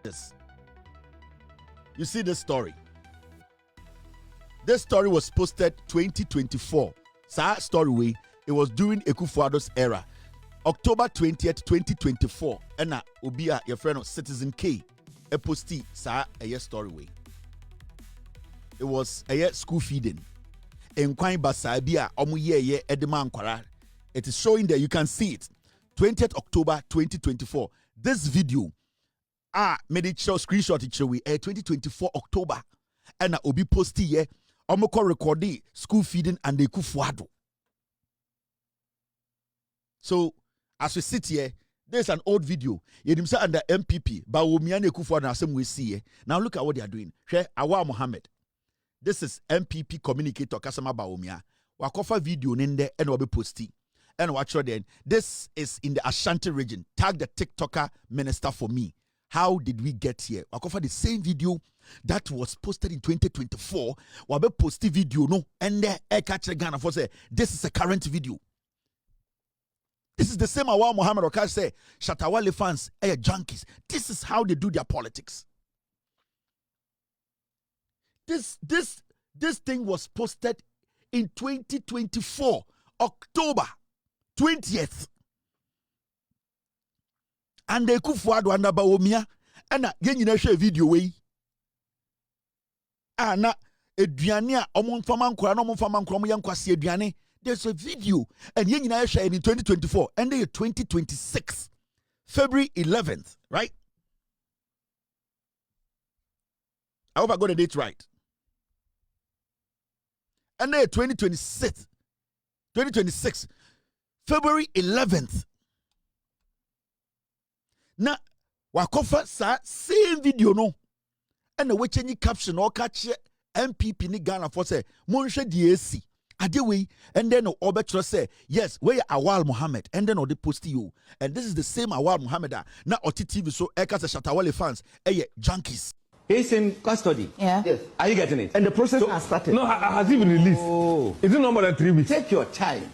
this. You see this story. This story was posted 2024. Sa story way. It was during Ekufuado's era. October 20th, 2024. And Obia, your friend of Citizen K, a posti sa a story way. It was a school feeding. In Kwai Basabia, Omuye Edema Ankwara. It is showing there, you can see it. 20th October 2024. This video, made it show screenshot it show we 2024 October. And Obi posti here, Omoko recording school feeding and the Ekufuado. So, as we sit here, there's an old video. You say under MPP, but we Ekufuado same we see. Now look at what they are doing. Here, Awa Mohammed. This is MPP communicator Kasama Baumia. Wakofa video nende and wabe posti. And watch then. This is in the Ashanti region. Tag the TikToker minister for me. How did we get here? Wakofa the same video that was posted in 2024. Wabe posti video no. And there catch Ghana for say this is a current video. This is the same Awa Muhammad Okash say, Shatawale fans, junkies. This is how they do their politics. This thing was posted in 2024, October 20th. And the Ekufuado and Baomia, and a video way. Na eduane omon faman kura no omon faman kura mo yankwase eduane. There's a video, and I share in 2024, and then 2026, February 11th, right? I hope I got the date right. And then 2026, February 11th. Now, wakofa sa same video no, and the way any caption or catch MPP ni Ghana for say, Monshe DAC. Adewe, and then Obetro say, yes, where Awal Muhammad, and then they post you. And this is the same Awal Muhammad. Now TV so Ekas Shatawale fans, junkies. He's in custody. Yeah. Yes. Are you getting it? And the process has started. No, has he been released? Oh. Is it no more than 3 weeks? Take your time.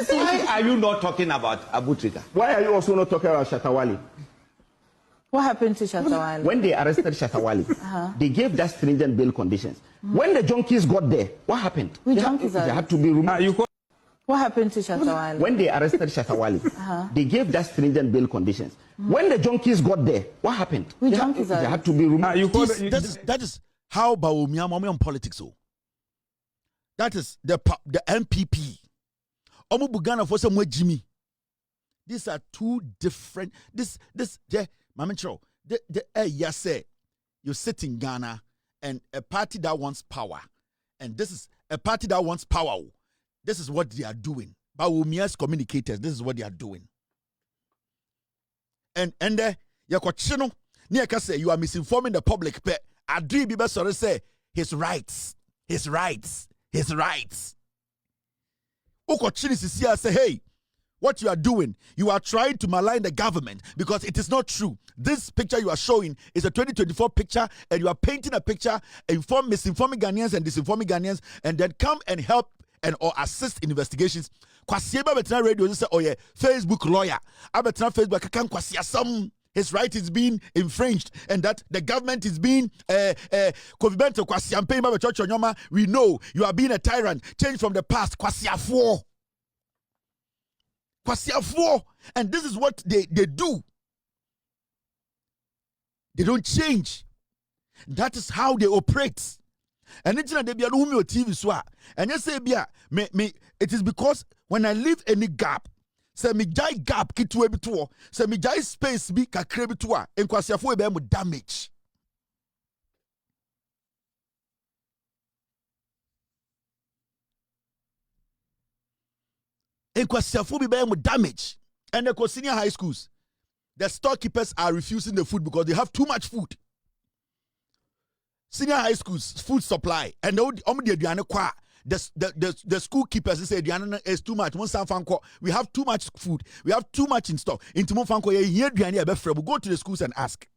Why are you not talking about Abu Trika? Why are you also not talking about Shatawale? What happened to Shatawale? When they arrested Shatawale, they gave that stringent bail conditions. When the junkies got there, what happened? Which they junkies are had to be removed. What happened to Shatawale? When they arrested Shatawale, they gave that stringent bail conditions. When the junkies got there, what happened? Which junkies they had to be removed. That is how Baumia on politics. So that is the MPP. Omo Bugana for some Jimmy. These are two different. This Mama Cho, you sit in Ghana and a party that wants power, and this is a party that wants power. This is what they are doing. Bawumia's communicators, this is what they are doing. And you are misinforming the public. But Adri Biba sorry say his rights. Ukochini Sisia say, hey. What you are doing, you are trying to malign the government because it is not true. This picture you are showing is a 2024 picture, and you are painting a picture, misinforming Ghanaians and disinforming Ghanaians, and then come and help and or assist in investigations. Kwasieba betina radio say, oh yeah, Facebook lawyer. Abetina Facebook kakan kwasiasam. His right is being infringed, and that the government is being Kofi Bentil kwasiampe ba church onyoma. We know you are being a tyrant. Change from the past. Kwasiafo. And this is what they do. They don't change. That is how they operate. And it's not they be on TV so. And you say it is because when I leave any gap, say me jai gap kitu ebitu, say me jai space be kakre bitu en kwasiafo e be mo damage. En kwasiafo be mo damage. And the senior high schools, the storekeepers are refusing the food because they have too much food. Senior high schools, food supply, and the school keepers say the is too much. We have too much food. We have too much in stock. Go to the schools and ask.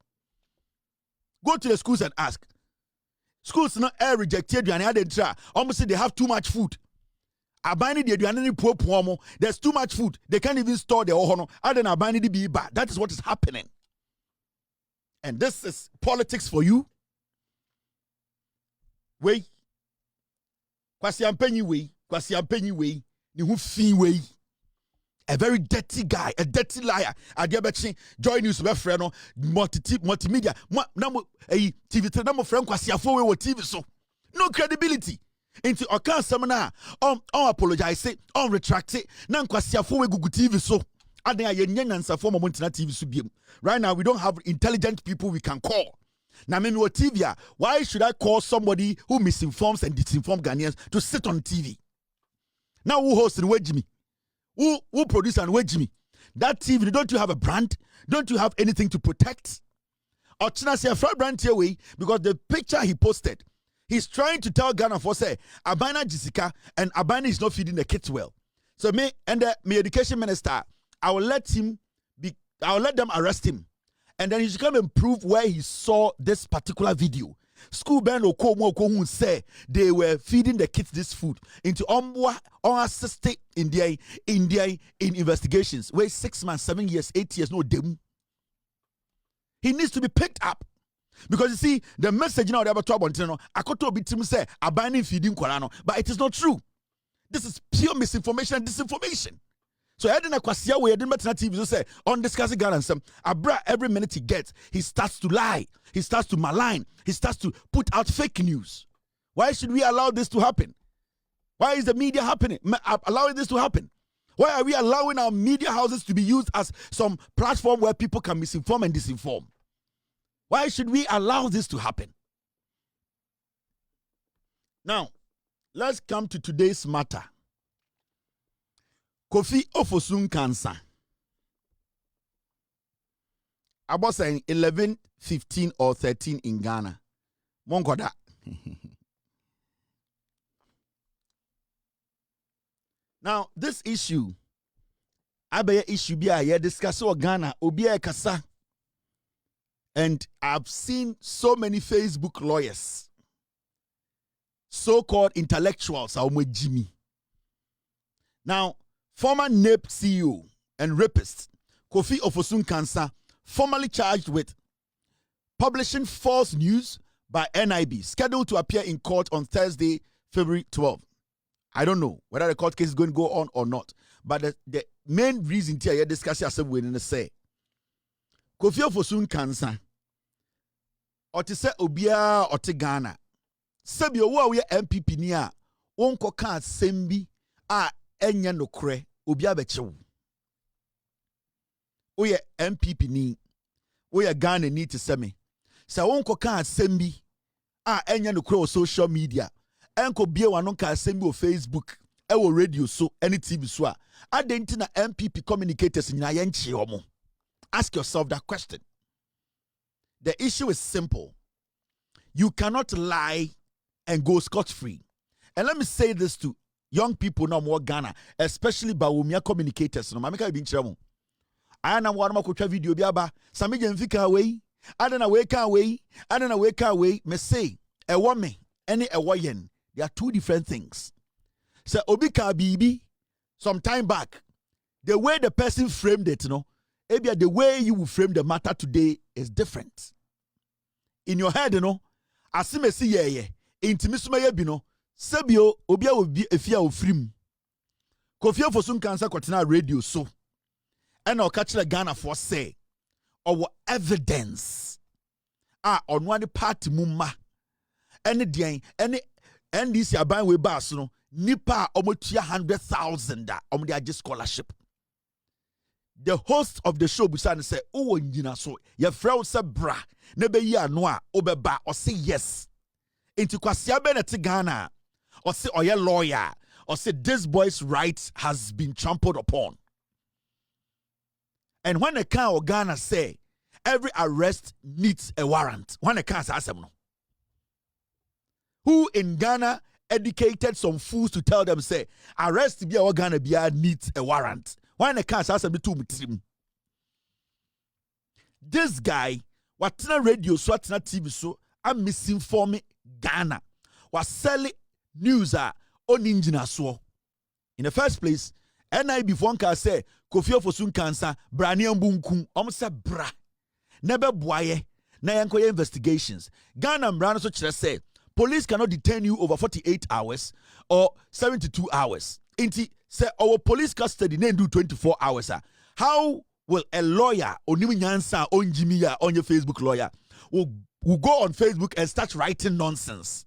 Go to the schools and ask. Schools not rejected. Almost say they have too much food. There's too much food. They can't even store their own. That is what is happening. And this is politics for you. Wait. Kwasi Ampenyi way. Ni hu fi way. A very dirty guy, a dirty liar. Adiabechi join news be friend no multimedia. TV3 na mo friend Kwasi Afo we TV so. No credibility. Into okan semina on apologize say on retract it. Na Kwasi Afo we gugu TV so. Aden aye Nkansah for moment na TV so biem. Right now we don't have intelligent people we can call. Now, me TV, why should I call somebody who misinforms and disinforms Ghanaians to sit on TV? Now, who hosts and wage me? Who produce and wage me? That TV, don't you have a brand? Don't you have anything to protect? Or China say a fraud brand here way because the picture he posted, he's trying to tell Ghana for say Abana Jessica and Abana is not feeding the kids well. So me and my education minister, I will let them arrest him. And then he should come and prove where he saw this particular video. School Ben who say they were feeding the kids this food into unassisted India in investigations. Wait 6 months, 7 years, 8 years, no dem. He needs to be picked up. Because you see, the message now they have trouble until I could to be say abandoning feeding Korano, but it is not true. This is pure misinformation and disinformation. So I didn't Kwasia we didn't matter TV so say on discussing Ghana some Abra every minute he gets he starts to lie, he starts to malign, he starts to put out fake news. Why should we allow this to happen? Why is the media allowing this to happen? Why are we allowing our media houses to be used as some platform where people can misinform and disinform? Why should we allow this to happen? Now, let's come to today's matter. Kofi Ofosu Nkansah. About saying 11, 15, or 13 in Ghana. Mongoda. Now, this issue, Abaya issue be a discuss or Ghana, Obia Kasa. And I've seen so many Facebook lawyers, so-called intellectuals, Jimmy. Now, former NAPE CEO and rapist Kofi Ofosu Nkansah formally charged with publishing false news by NIB, scheduled to appear in court on Thursday, February 12. I don't know whether the court case is going to go on or not, but the main reason here discussing as we say Kofi Ofosu Nkansah or to say Obia or to Ghana. Sabi owo we MPP ni a wonko ka sembi a enya nokre obi abechew. Oye MPP ni oye Ghana ni te seme. Sa wonko ka sembi a enya nokre o social media. Enko bie wano ka sembi o Facebook, e radio so, any TV so a adenti na MPP communicators nyina yenche omo. Ask yourself that question. The issue is simple. You cannot lie and go scot-free. And let me say this to young people now more Ghana, especially Bawumia communicators. No, mamika bin chamo. I am one of my video biaba. Sami jenfika away. I don't know where can away. Me say a woman, any a wayen. They are two different things. So Obika Bibi, some time back, the way the person framed it, maybe the way you will frame the matter today is different. In your head, asime si ye intimisuma ye bi no sabio obia obi efia ofrim Kofi Ofosu Nkansah kwatena radio so and o catch the Ghana for say or evidence on one party mumma any dean any NDC aban we bass no nipa omotua 100,000 omde age scholarship. The host of the show Busan say oh nyina so ye frɛ se bra na be yi ano a obeba or say yes into kwasia be na te Ghana or say oye lawyer or say this boy's rights has been trampled upon. And when the can of Ghana say every arrest needs a warrant, when the can say no, who in Ghana educated some fools to tell them say arrest be our Ghana be needs a warrant? Why the can say too? This guy what's na radio so what's na TV so I'm misinforming Ghana was selling news on engine so. In the first place, NIB before can say Kofi Ofosu Nkansah brani ambunkum say bra nebe boye na yankoye investigations. Ghana mbrano so chere say police cannot detain you over 48 hours or 72 hours. Inti say our police custody na do 24 hours. How will a lawyer onimi Nkansah on Jimmy on your Facebook lawyer will go on Facebook and start writing nonsense?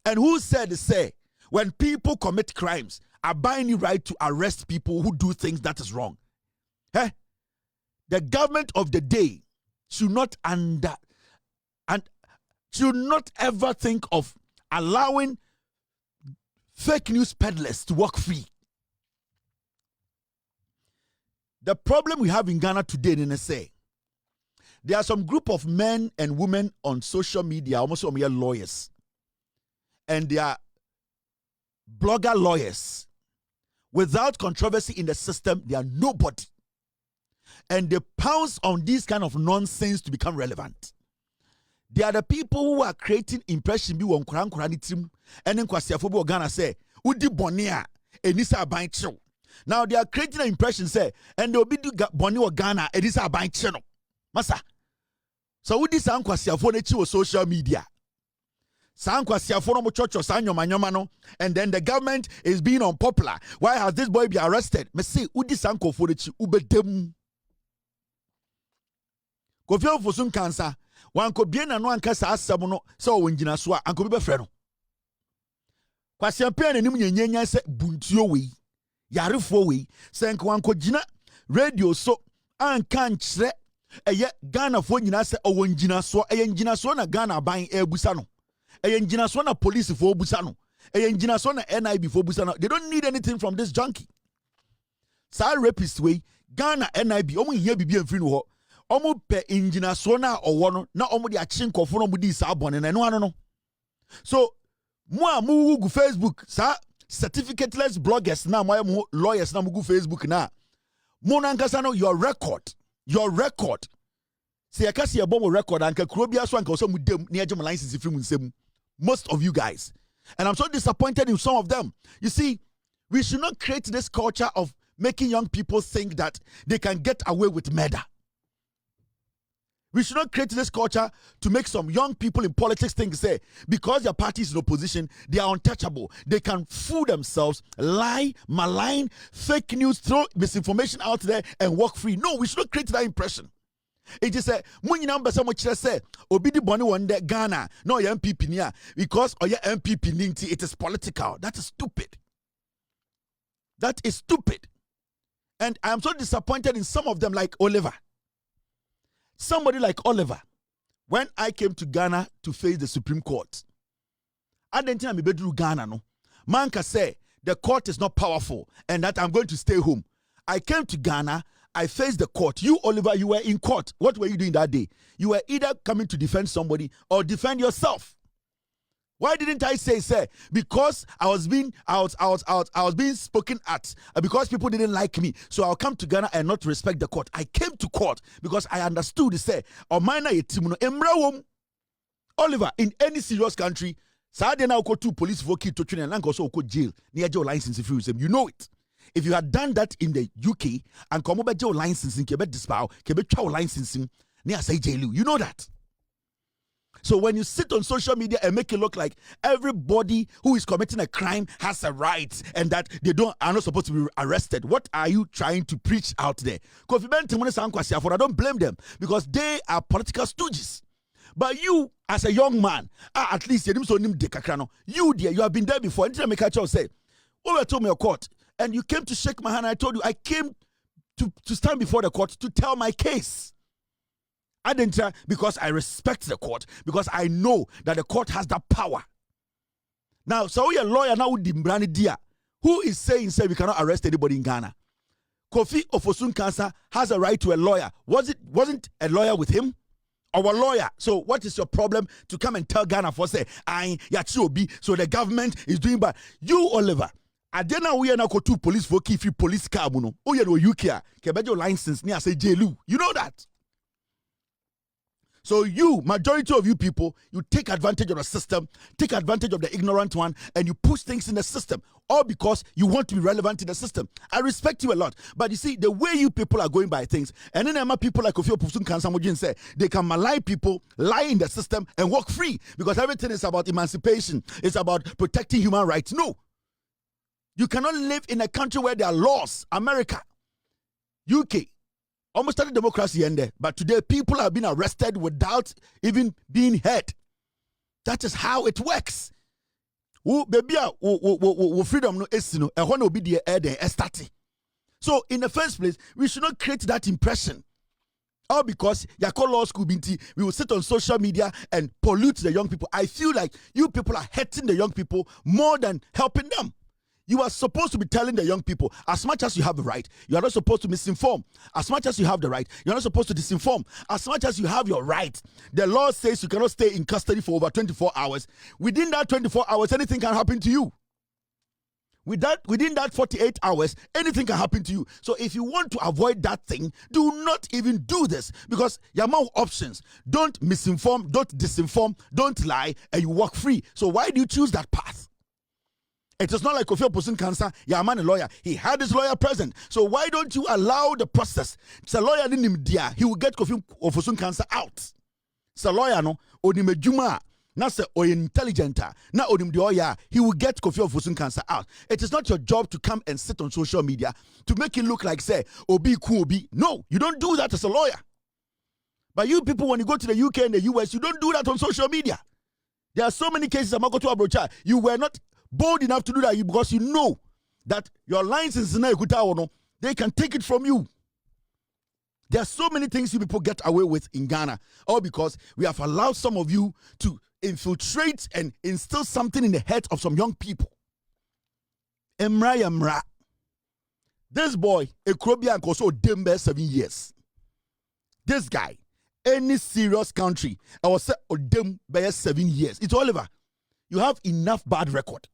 And who said say when people commit crimes, are buying the right to arrest people who do things that is wrong? The government of the day should not should not ever think of allowing fake news peddlers to walk free. The problem we have in Ghana today, say, there are some group of men and women on social media, almost some lawyers, and they are blogger lawyers. Without controversy in the system, they are nobody. And they pounce on this kind of nonsense to become relevant. They are the people who are creating impression bi won kura ni tim ene nkwasiafo bi Ghana say udi boni a enisa aban chew. Now they are creating an impression say and they will be do boni o Ghana enisa aban che no. Masa. So udi sa nkwasiafo na chi wo social media. Sa nkwasiafo no mo chocho sa nyoma no, and then the government is being unpopular. Why has this boy been arrested? Me say udi sa nkofo na chi ubedem. Kofi Ofosu Nkansah wanko bien anu ankasa asem no se o ngina so a anko bi befre no kwasiampe na nim nyenya se buntuo we yarefo we se nko wanko gina radio so anka nkyere eye Ghana fo nyina se o ngina so eye ngina so na Ghana ban ebusa no eye ngina so na police fo obusa no eye ngina so na NIB fo obusa no. They don't need anything from this junkie. Sa rapist we Ghana NIB omo hia bibi amfiri no ho omo pe engina so na owo no na omo de achi nkofo no mudi sa abone na no ano no. So mo gu Facebook sa certificateless bloggers na mo lawyers na mo gu Facebook na mo na Nkansah no your record say yakase ye bom record anka kuro bia so anka so mu dem na yegem license free mu nsem. Most of you guys, and I'm so disappointed in some of them. You see, we should not create this culture of making young people think that they can get away with murder. We should not create this culture to make some young people in politics think, say, because their party is in opposition, they are untouchable. They can fool themselves, lie, malign, fake news, throw misinformation out there and walk free. No, we should not create that impression. It is a money number so much say obidi boni one day Ghana no your MPP niya because or your MPP ninti it is political. That is stupid. That is stupid. And I am so disappointed in some of them like Oliver. Somebody like Oliver, when I came to Ghana to face the Supreme Court, I didn't think I'm bedroom Ghana, no. Manka say the court is not powerful and that I'm going to stay home. I came to Ghana, I faced the court. You, Oliver, you were in court. What were you doing that day? You were either coming to defend somebody or defend yourself. Why didn't I say, because I was being spoken at, because people didn't like me, so I'll come to Ghana and not respect the court. I came to court because I understood, say, or minor Oliver, in any serious country, Saturday now go to police for kid to train and also go jail near your license if you know it. If you had done that in the UK and come over your licensing, Quebec dispow, Quebec child licensing, near say jail, you know that. So when you sit on social media and make it look like everybody who is committing a crime has a right and that they are not supposed to be arrested, what are you trying to preach out there? Kofi Bentil, I don't blame them because they are political stooges. But you, as a young man, at least you dear, you have been there before. Until I make a child say, "Oh, told me a court," and you came to shake my hand. I told you I came to stand before the court to tell my case. I didn't try because I respect the court, because I know that the court has that power. Now, so you're a lawyer now with Dimbrani Dia, who is saying, say we cannot arrest anybody in Ghana. Kofi Ofosu Nkansah has a right to a lawyer. Wasn't a lawyer with him? Our lawyer. So what is your problem to come and tell Ghana for say, I yachi so the government is doing bad? You, Oliver, I didn't know we are now go to police for Kofi police car. Oh, you know, UK, kebejo license near say jailu. You know that. So you, majority of you people, you take advantage of the system, take advantage of the ignorant one, and you push things in the system, all because you want to be relevant in the system. I respect you a lot, but you see, the way you people are going by things, and then people like Kofi, Ofosu, Nkansah say, they can malign people, lie in the system, and walk free, because everything is about emancipation, it's about protecting human rights. No. You cannot live in a country where there are laws. America, UK, almost started democracy in there, but today people have been arrested without even being heard. That is how it works. Baby, freedom no esino. I want to be the air then So in the first place, we should not create that impression. All because Yako Law School Binti, we will sit on social media and pollute the young people. I feel like you people are hurting the young people more than helping them. You are supposed to be telling the young people, as much as you have the right, you are not supposed to misinform. As much as you have the right, you're not supposed to disinform. As much as you have your right, the law says you cannot stay in custody for over 24 hours. Within that 24 hours, anything can happen to you. Within that 48 hours, anything can happen to you. So if you want to avoid that thing, do not even do this, because you have more options. Don't misinform, don't disinform, don't lie, and you walk free. So why do you choose that path? It is not like Kofi Ofosu Nkansah, yeah, man, a lawyer. He had his lawyer present. So why don't you allow the process? It's a lawyer in him there. He will get Kofi Ofosu Nkansah out. It's a lawyer, no? Onimejuma, not say or intelligent, not onim the oya. He will get Kofi Ofosu Nkansah out. It is not your job to come and sit on social media to make it look like, say, Obi Kuobi. No, you don't do that as a lawyer. But you people, when you go to the UK and the US, you don't do that on social media. There are so many cases, Amakoto Abrocha, you were not bold enough to do that because you know that your lines in Sinai Kuta, they can take it from you. There are so many things you people get away with in Ghana, all because we have allowed some of you to infiltrate and instill something in the heads of some young people. Emra. This boy, Ekrobia and Koso Dembe 7 years. This guy, any serious country, I was say Dembe 7 years. It's Oliver. You have enough bad record.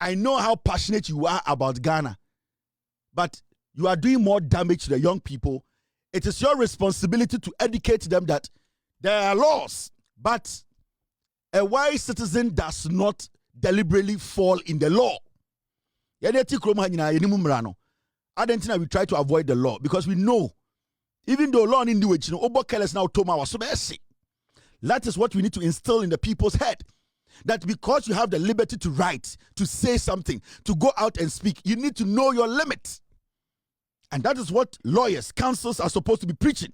I know how passionate you are about Ghana, but you are doing more damage to the young people. It is your responsibility to educate them that there are laws, but a wise citizen does not deliberately fall in the law. We try to avoid the law because we know, even though law in the way, now that is what we need to instill in the people's head. That because you have the liberty to write, to say something, to go out and speak, you need to know your limits. And that is what lawyers, counsels are supposed to be preaching.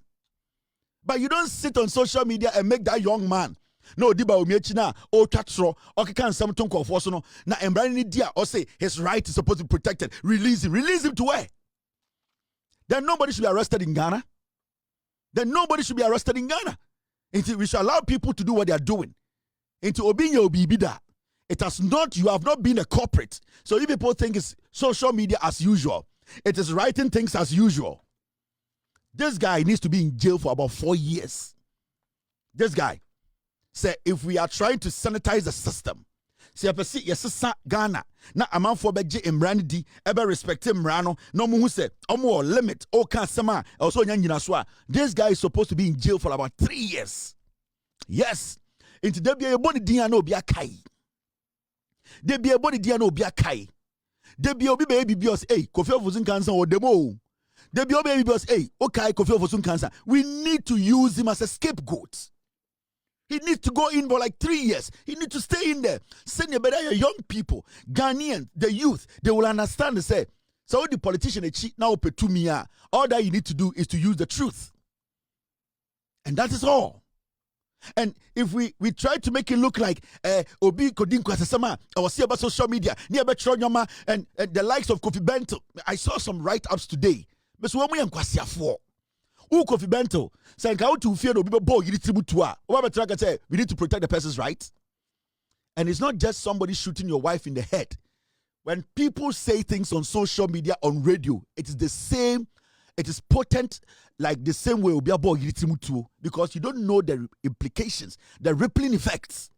But you don't sit on social media and make that young man, no, diba umiechina, o chatro, o kikan something confosono, na embrani dia, or say his right is supposed to be protected. Release him. Release him to where? Then nobody should be arrested in Ghana. We should allow people to do what they are doing. Into obinya obibida. It has not, you have not been a corporate. So if people think it's social media as usual, it is writing things as usual. This guy needs to be in jail for about 4 years. This guy said, if we are trying to sanitize the system, see, yes, Ghana, na aman for beje imrani di, ebe respect imrano, no mu say, omo limit, o kan sama, also nyina so. This guy is supposed to be in jail for about 3 years. Yes. Into debia body dia no bia kai. Debia body dia no bia kai. Debia obi baby bios, hey, Kofi Ofosu Nkansah or demo. Debia baby bios, hey, okay, Kofi Ofosu Nkansah. We need to use him as a scapegoat. He needs to go in for like 3 years. He needs to stay in there. Send your better young people, Ghanaians, the youth, they will understand and say, so the politician now petumia. All that you need to do is to use the truth. And that is all. And if we try to make it look like Obi Kodin Kwasasama, I was see about social media, near Betronyama and the likes of Kofi Bentil. I saw some write-ups today. But so we Kofi Bentil saying how to fear no people boy we need to protect the person's rights. And it's not just somebody shooting your wife in the head. When people say things on social media, on radio, it is the same. It is potent, like the same way because you don't know the implications, the rippling effects.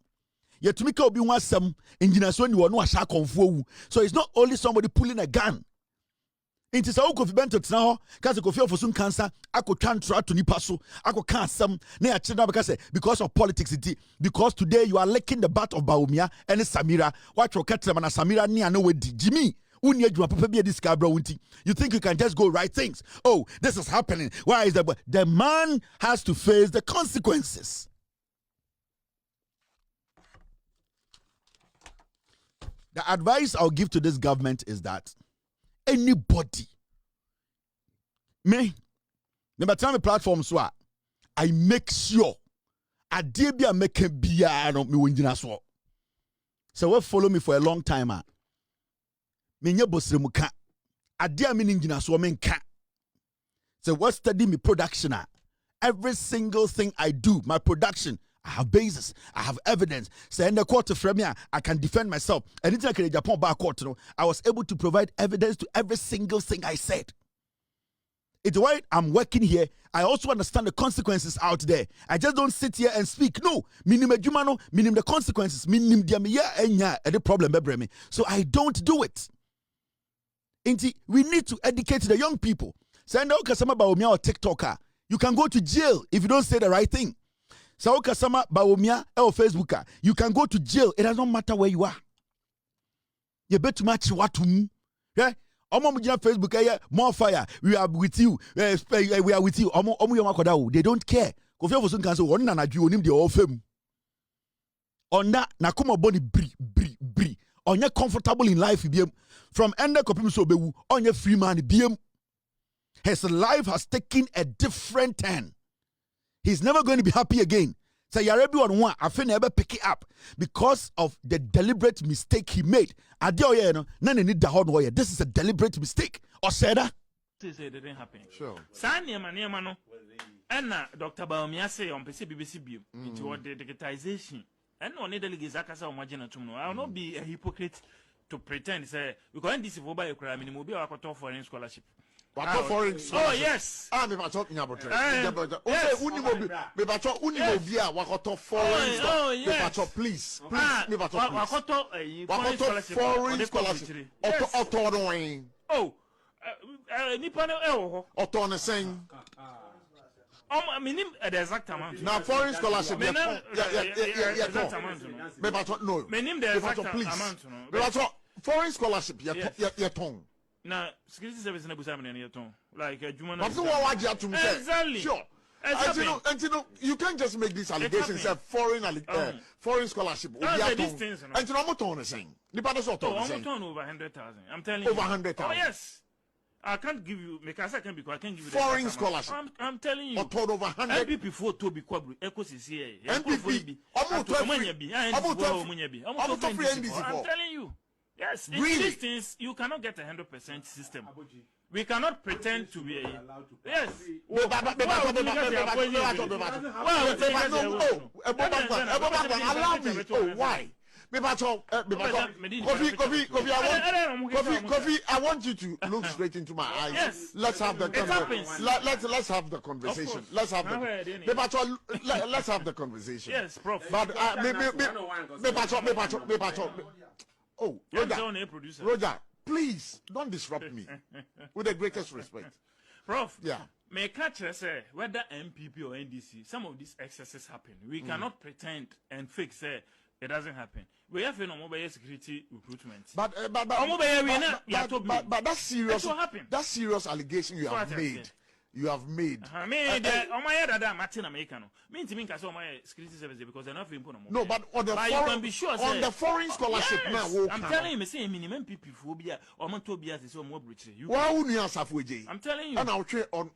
Yet to make obi want some engineers when you are no. So it's not only somebody pulling a gun. Inti sa Kofi Bentil tena ho ka se Kofi Ofosu Nkansah akotwa ntra to nipa so akoka asem na ya kyerɛ because of politics it because today you are licking the butt of Bawumia and Samira what you catch them na Samira ni ana wedi Jimmy uni adwuma papa bi edi ska bra wunti you think you can just go write things oh this is happening why is that the man has to face the consequences. The advice I'll give to this government is that anybody me time platform so I make sure I did be a make a bia no me wonjina so. So what follow me for a long time me nye bosre muka ade a me njina so me nka. So what study me production every single thing I do my production I have basis, I have evidence. So in the court from here, I can defend myself. Anything I can Japan back court, I was able to provide evidence to every single thing I said. It's why I'm working here. I also understand the consequences out there. I just don't sit here and speak. No, minimum the consequences, minimum the problem. So I don't do it. We need to educate the young people. Send out Kasama Bawumia or TikToker. You can go to jail if you don't say the right thing. Sao Kasama Bawumia or Facebooker, you can go to jail. It doesn't matter where you are. You better match what to yeah. Facebook more fire. We are with you. We are with you. They don't care. Kofi Ofosu Nkansah one na nadu onim de ofem. Onda na kuma body bri. Onye comfortable in life biem. From ende kopim so bewu. Onye free man biem. His life has taken a different turn. He's never going to be happy again. So everyone want I feel never pick it up because of the deliberate mistake he made. This is a deliberate mistake. Or said that? Say it didn't happen. Sure. Sanya no. And Dr. Bawumia say on BBC into what the digitization. And on the delegates akasa imagine to I will not be a hypocrite to pretend say because this is for by a crime in mobile foreign scholarship. Foreign oh yes. Me talking about it. Okay, please. Me foreign scholarship. Oh, nipa no Auto saying. Minim the exact amount. Now foreign scholarship. Yeah. No. Minim the exact amount. Foreign scholarship. Yeah, tongue. Now, security service na busa me na yeton. Like Juma na. Exactly. Sure. And you know, you can't just make these allegations of foreign scholarship. And you know what I'm saying? I'm turn over 100,000. I'm telling you. Over 100,000. Oh yes. I can't give you because I can't give you foreign scholarship. I'm telling you. Or total over 100. MPP for to be quadru. Echo CCA. MPP. I'm telling you. Yes, in really? these things, you cannot get 100% system. We cannot pretend to be a... Yes. Allow me. Oh, why? Kofi, I want you to look straight into my eyes. Yes. Let's have the conversation. Let's have the conversation. Let's have the conversation. Yes, Prof. But oh, Roger, please don't disrupt me. With the greatest respect. Prof. Yeah. May catch say whether MPP or NDC, some of these excesses happen. We cannot pretend and fake say it doesn't happen. We have no mobile security recruitment. But that's serious. That's serious allegation you have made. You have made. No, but on the foreign scholarship now. I'm telling you, say minimum people phobia or Montobia is more rich. I'm telling you. And I'll trade on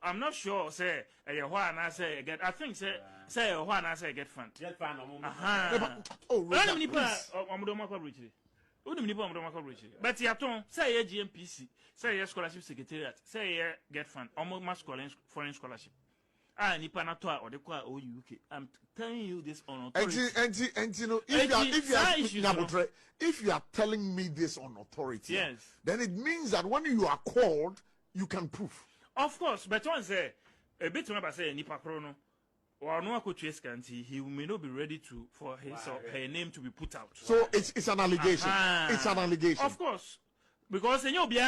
I'm not sure. Say I say get. I think say I say get fund. Get fund. Oh, but yaton say GMPC, say scholarship secretariat, say get fund, almost foreign scholarship. Nipa na to or the kwa UK. I'm telling you this on authority. And you know, if you are telling me this on authority, yes, then it means that when you are called, you can prove. Of course, but one say a bit when I say Nipa Chrono. Or no he may not be ready for his or her name to be put out. So it's an allegation. It's an allegation. Of course. Because you'll be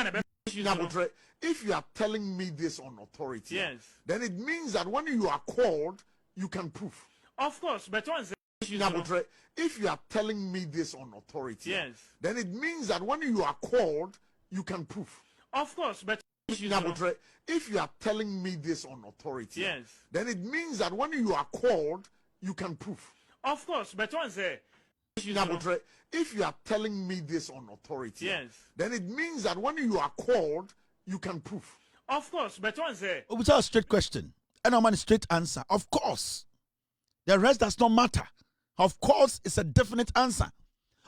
if you are telling me this on authority, yes, then it means that when you are called, you can prove. Of course, but once if you are telling me this on authority, yes, then it means that when you are called, you can prove. Of course, but if you are telling me this on authority, yes, then it means that when you are called, you can prove. Of course, but once if you are telling me this on authority, yes, then it means that when you are called, you can prove. Of course, but once without a straight question and I'm on a straight answer. Of course. The rest does not matter. Of course, it's a definite answer.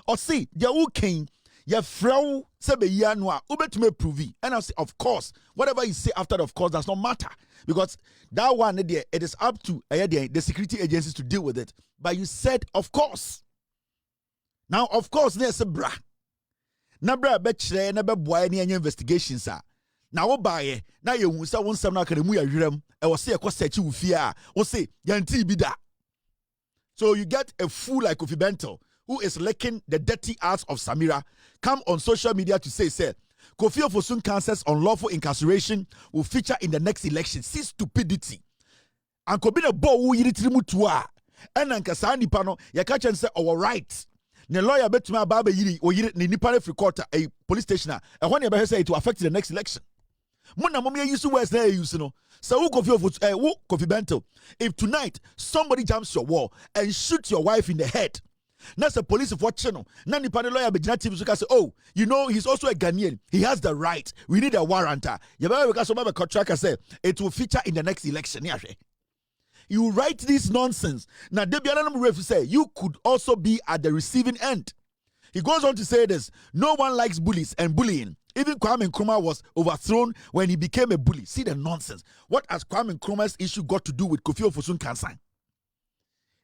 Or see, the who came, your frau sebe yanwa ubet prove. And I'll say, of course, whatever you say after of course does not matter. Because that one, it is up to the security agencies to deal with it. But you said, of course. Now, of course, there's a bra. Na bra betchere na be boy any investigations are. Now buy na ye hu say won sam na akademu ya hwirem e wo se e ko search wo fie a wo se yanti bi da. So you get a fool like Kofi Bentil who is licking the dirty arts of Samira come on social media to say Kofi Ofosu Nkansah's unlawful incarceration will feature in the next election. See stupidity. And could be the boy who yiri trimu tuwa. And Nkansah nipa no ya catch and say our right. The lawyer bet me about yiri or yiri ni nipa refri court a police station. And when you say it will affect the next election. Mona mommy used to words there use no. So who Kofi Bentil, if tonight somebody jumps your wall and shoots your wife in the head, that's a police of what channel. Nani panel lawyer be say, oh, you know, he's also a Ghanaian. He has the right. We need a warrant. You contractor say it will feature in the next election. You write this nonsense. Now Debianam Ref say you could also be at the receiving end. He goes on to say this: no one likes bullies and bullying. Even Kwame Nkrumah was overthrown when he became a bully. See the nonsense. What has Kwame Nkrumah's issue got to do with Kofi Ofosu Nkansah?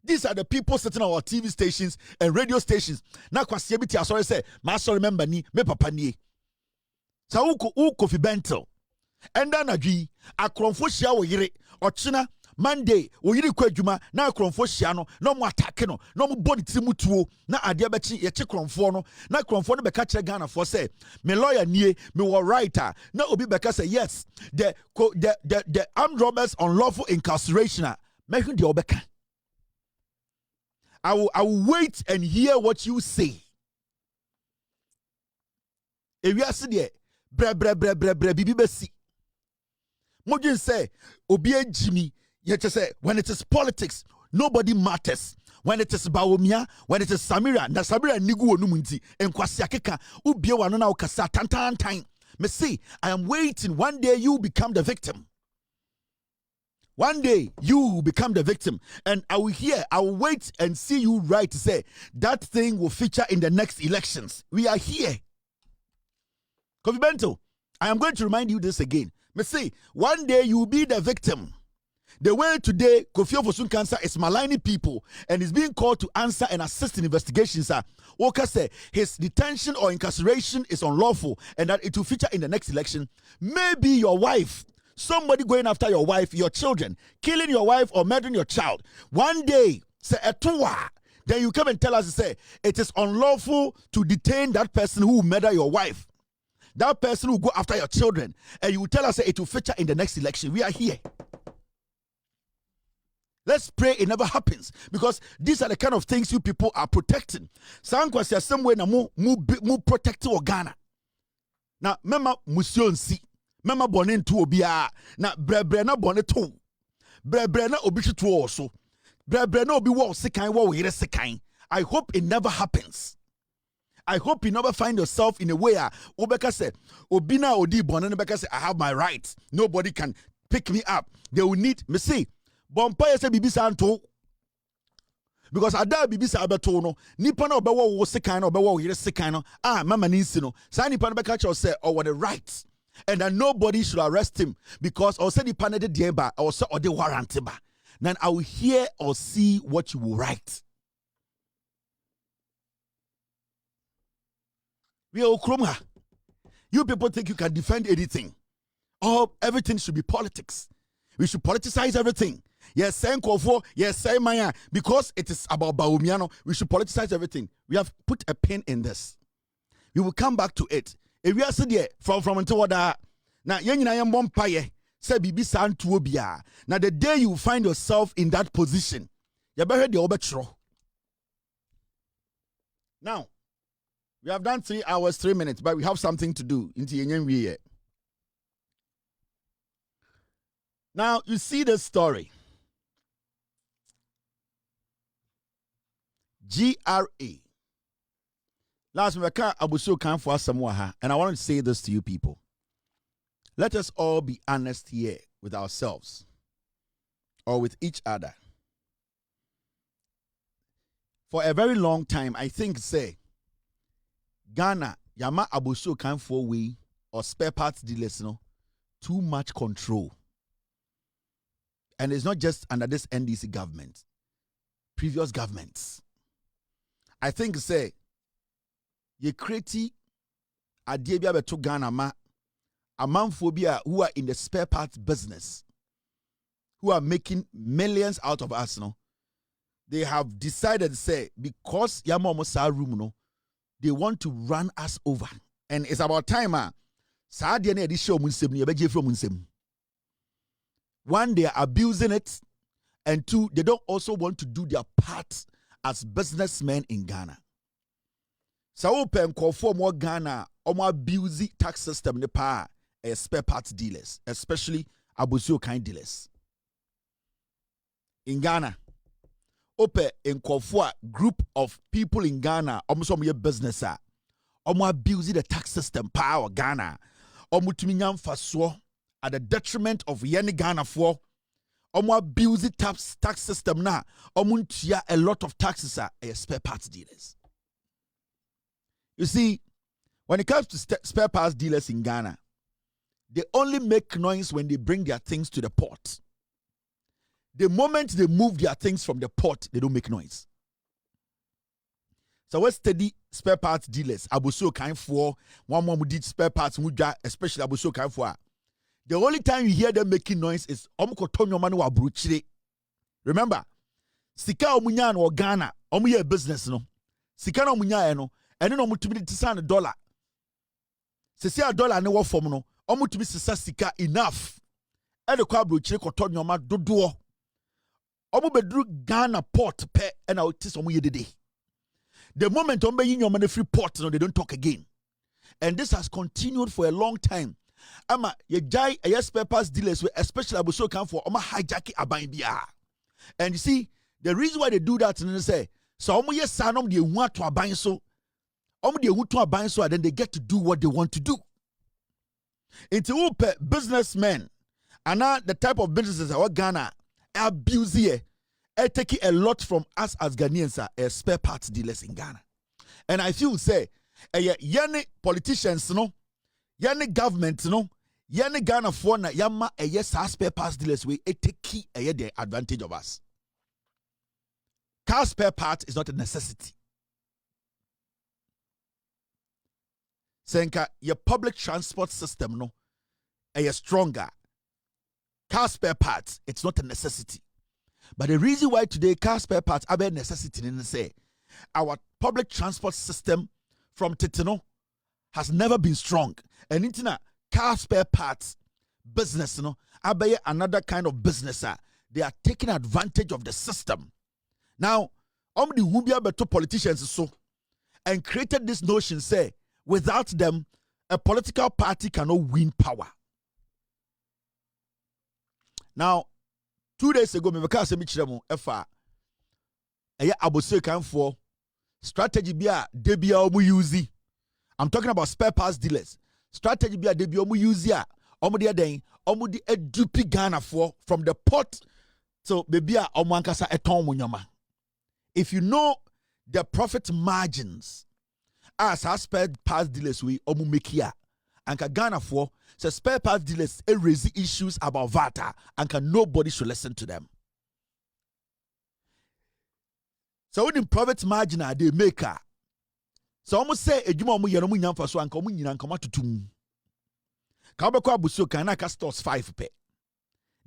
These are the people sitting on our TV stations and radio stations. Now, Kwasiebiti, I sorry say, Master remember ni, me papa ni. Sa u Kofi Bentil. And then agree, a Kronfoshia wo yire, or China, Monday, wo yiri kwa juma, na Kronfoshia no mo attack no mo body timu tuo, na adia bechi ye che Kronfo no, na Kronfo no beka kire Ghana for say, me lawyer nie, me war writer, na obi beka say yes, the armed robbers unlawful incarceration, me hu de obeka. I will wait and hear what you say. If you are sitting there, bibi besi. Mojin say, Obie Jimmy, yet say, when it is politics, nobody matters. When it is Baomia, when it is Samira, na Samira nigu onumunti, en kwasiakeka, ubie wanona ukasa tantan. Me see, I am waiting. One day you become the victim. One day you will become the victim, and I will wait and see you right to say that thing will feature in the next elections. We are here. Kofi Bentil, I am going to remind you this again. Me say, one day you will be the victim. The way today Kofi Ofosu Nkansah is maligning people and is being called to answer and assist in investigations. Walker said his detention or incarceration is unlawful and that it will feature in the next election. Maybe your wife. Somebody going after your wife, your children, killing your wife or murdering your child. One day, say then you come and tell us, say, it is unlawful to detain that person who will murder your wife. That person who will go after your children. And you will tell us, say, it will feature in the next election. We are here. Let's pray it never happens. Because these are the kind of things you people are protecting. Sankwasi some way na mu protect Ghana. Now, mema musion si. Mema bonin tu obia na brebre na boneto brebre na obi tu also brebre na obi wo sekan wo yire sekan. I hope it never happens. I hope you never find yourself in a way obeka say obi na odi bonin beka say I have my rights, nobody can pick me up. They will need me see bompa say bibi santo because ada bibi sa abeto no nipa na obewo wo sekan na obewo yire sekan no mama ni nsi no sa nipa na beka say or the rights. And that nobody should arrest him because or say the panel the dieba or say or the warrant ba. Then I will hear or see what you will write. We are Okromha. You people think you can defend anything. Oh, everything should be politics. We should politicize everything. Yes, say Kofi, yes, say Maya, because it is about Baumiano. We should politicize everything. We have put a pin in this. We will come back to it. If we are there from until what now yen nyina yem bom paye say bibi san tuo bia. Now the day you find yourself in that position, you better the obetro. Now, we have done 3 hours, 3 minutes, but we have something to do into yen we. Now, you see the story. GRA. Last week, Ofosu came for Samoa, and I want to say this to you people. Let us all be honest here with ourselves or with each other. For a very long time, I think, say, Ghana, Yama Ofosu came for we or spare parts dealers, too much control. And it's not just under this NDC government, previous governments. I think, say, ye create a diabia to Ghana ma amamphobia who are in the spare parts business, who are making millions out of us, they have decided, say, because Yamomosa room, they want to run us over. And it's about time, one, they are abusing it, and two, they don't also want to do their part as businessmen in Ghana. So open call for more Ghana or more abusing tax system the power spare parts dealers, especially Ofosu kind dealers. In Ghana, open in call for a group of people in Ghana, almost some business or more abusing the tax system power Ghana, or mutuminyam faso at the detriment of Yeni Ghana for more abusing tax system now, omuntia a lot of taxes are spare parts dealers. You see, when it comes to spare parts dealers in Ghana, they only make noise when they bring their things to the port. The moment they move their things from the port, they don't make noise. So what's steady spare parts dealers? Ofosu kind for one who did spare parts, especially Ofosu kind for. The only time you hear them making noise is omukotonyo manu wa bruchire. Remember, sika omunya no Ghana, omuye business no. Sika no omunya no, ene no mutumi tisana $1. Sisi $1 ne wo fom no, omutumi sisa sika enough. Ene kwa bruchire kotonyo ma dodo. Omu bedru Ghana port pe ena otis omuye dede. The moment ombe yinyoma ne free port no, they don't talk again. And this has continued for a long time. Ama ye jai a spare parts dealers, especially Ofosu come for oma hijacking aban bia. And you see, the reason why they do that and they say, so omo ye sanom de hu to aban so, omo de hu to aban so, and then they get to do what they want to do. Into businessmen, and now the type of businesses our Ghana abuse here, taking a lot from us as Ghanaians, spare parts dealers in Ghana. And I feel say, yene politicians, yene government, yene Ghana for na yama spare parts dealers we take key the advantage of us. Car spare parts is not a necessity. Senka your public transport system stronger. Car spare parts, it's not a necessity. But the reason why today car spare parts are a necessity in say our public transport system from Titino has never been strong. And into car spare parts business, abe another kind of business. They are taking advantage of the system. Now, the Wubia beto politicians so and created this notion say without them a political party cannot win power. Now, 2 days ago, me beka se mi chiremo efa Ofosu kan for strategy bia debia omu use. I'm talking about spare parts dealers. Strategy bia debia omu use a omu de den omu de edupi Ghana for from the port so baby a omu Nkansah eton mu nyoma. If you know the profit margins as our spare parts dealers we omu make here and Ghana for so spare parts dealers raise issues about VAT and nobody should listen to them. So when the profit margin they make so almost say ejuma omu yero mu nyamfa so anka omu nyina nka matutum. Ka obekọ Ofosu kan na ka stores 5 pe.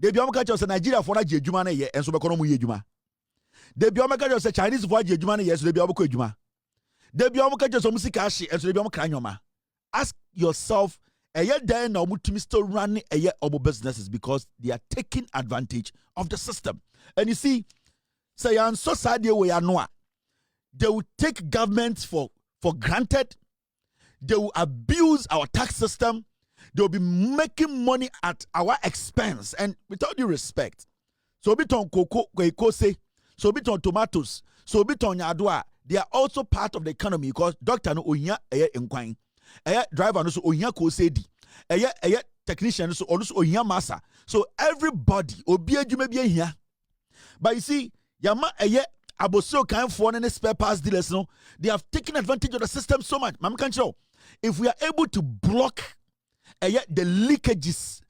De bi omu ka say Nigeria for na je ejuma na ye enso bekọ no mu ye ejuma. De bi omu ka say Chinese for je ejuma na ye so de bi obekọ ejuma. De bi omu ka say omu sika ahye enso de bi omu kra nyoma. ask yourself, then still running businesses because they are taking advantage of the system. And you see, say society we are no, they will take governments for granted. They will abuse our tax system. They will be making money at our expense. And with all due respect, so bit on cocoa, so bit on tomatoes, so bit on yadua, they are also part of the economy because doctor no ohiya enquine. Driver no so ohiya kosedi. Technician so also ohiya masa. So everybody obi adwuma bi here. But you see, yama aboso kind for any spare parts dealers no, they have taken advantage of the system so much. Mam can show. If we are able to block the leakages,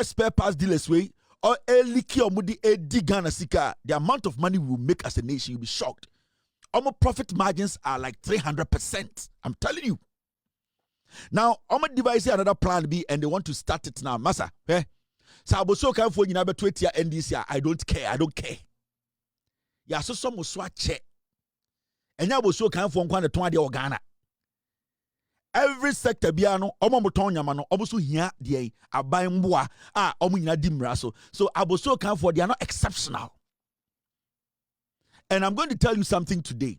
spare parts dealers way or a leaky or mudi a digana sika, the amount of money we will make as a nation, you'll be shocked. Our profit margins are like 300%. I'm telling you. Now, I'm devising another plan B and they want to start it now. Massa, so aboso kan for nyina beto etia NDC. I don't care. Ya so some swatch. Enya aboso kan for nkwa ne ton ade organa. Every sector biano, omo moton nyama no, obuso hia de aban mboa omo nyina di mra so. So aboso kan for they are not exceptional. And I'm going to tell you something today.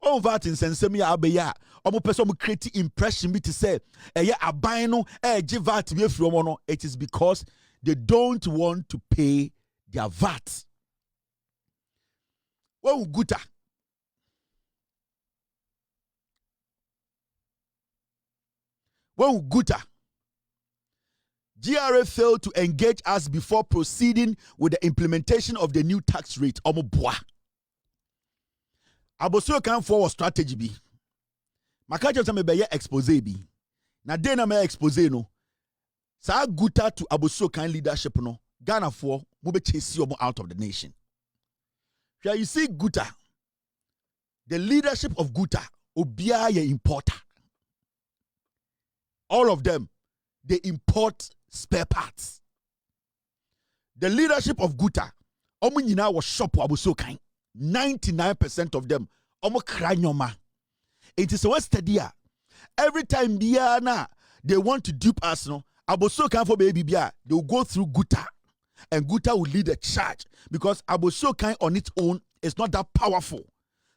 All that in sensemi abeya, omo person mo create impression me to say, aban no, give VAT be from no. It is because they don't want to pay their VAT. Well, guta. Well, guta. GRA failed to engage us before proceeding with the implementation of the new tax rate. Omo boa. Aboso kan for strategy bi. Makaje say me be expose bi. Na dey na me expose no. Sa guta to aboso kan leadership no. Ghana for mo be chase omo out of the nation. Here you see guta. The leadership of guta obia ye importer. All of them, they import spare parts. The leadership of guta, omo nyina was shop aboso kan. 99% of them omo kranyoma. It is a steady. Every time biana they want to dupe us no aboso kan for baby bia they will go through guta and guta will lead the charge because aboso kan on its own is not that powerful.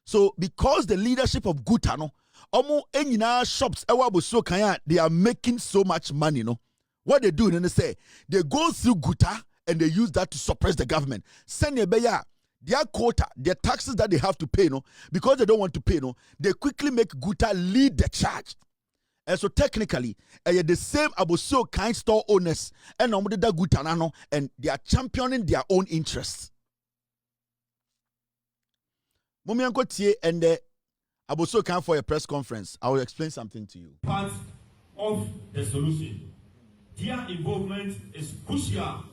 So because the leadership of guta no omo enyina shops ewa aboso kan they are making so much money no. What they do they say they go through guta and they use that to suppress the government. Send a beya their quota, their taxes that they have to pay, no, because they don't want to pay, no, they quickly make guta lead the charge. And so technically, the same aboso kind store owners and that guta nano, and they are championing their own interests. Mumianko tie and the aboso can for a press conference. I will explain something to you. Part of the solution. Their involvement is crucial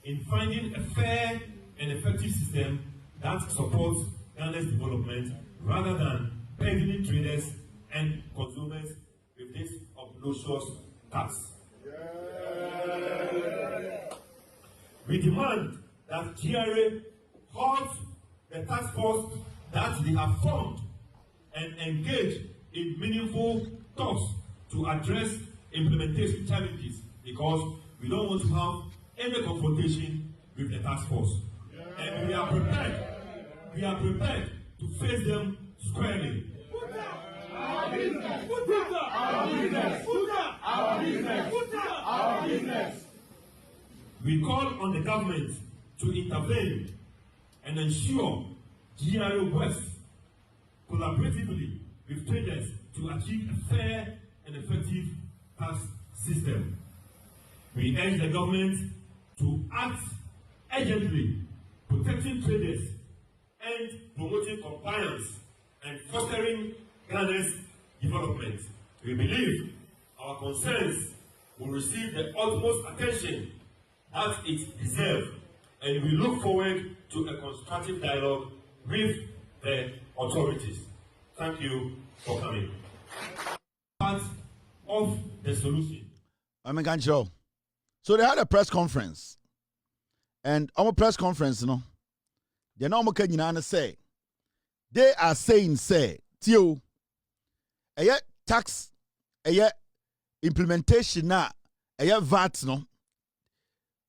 in finding a fair and effective system that supports Ghana's development rather than burdening traders and consumers with this obnoxious tax. We demand that GRA halt the task force that they have formed and engage in meaningful talks to address implementation challenges because we don't want to have any confrontation with the task force. And we are prepared to face them squarely. Our business. Our business. Our business. Our business. We call on the government to intervene and ensure GRA works collaboratively with traders to achieve a fair and effective tax system. We urge the government to act urgently, protecting traders and promoting compliance and fostering Ghana's development. We believe our concerns will receive the utmost attention that it deserves, and we look forward to a constructive dialogue with the authorities. Thank you for coming. Part of the solution. So they had a press conference. And on a press conference, you know, they know what say. They are saying, say, Tio, tax implementation na VAT no.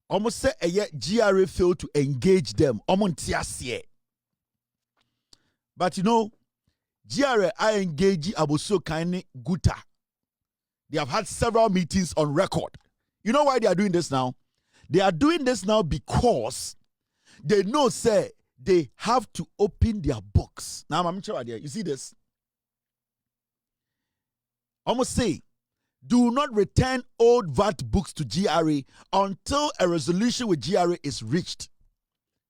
Almost say GRA failed to engage them. But you know, GRA I engage Aboso Kane Guta. They have had several meetings on record. You know why they are doing this now? They are doing this now because they know, say, they have to open their books. Now, I'm sure you see this. Almost say, do not return old VAT books to GRA until a resolution with GRA is reached.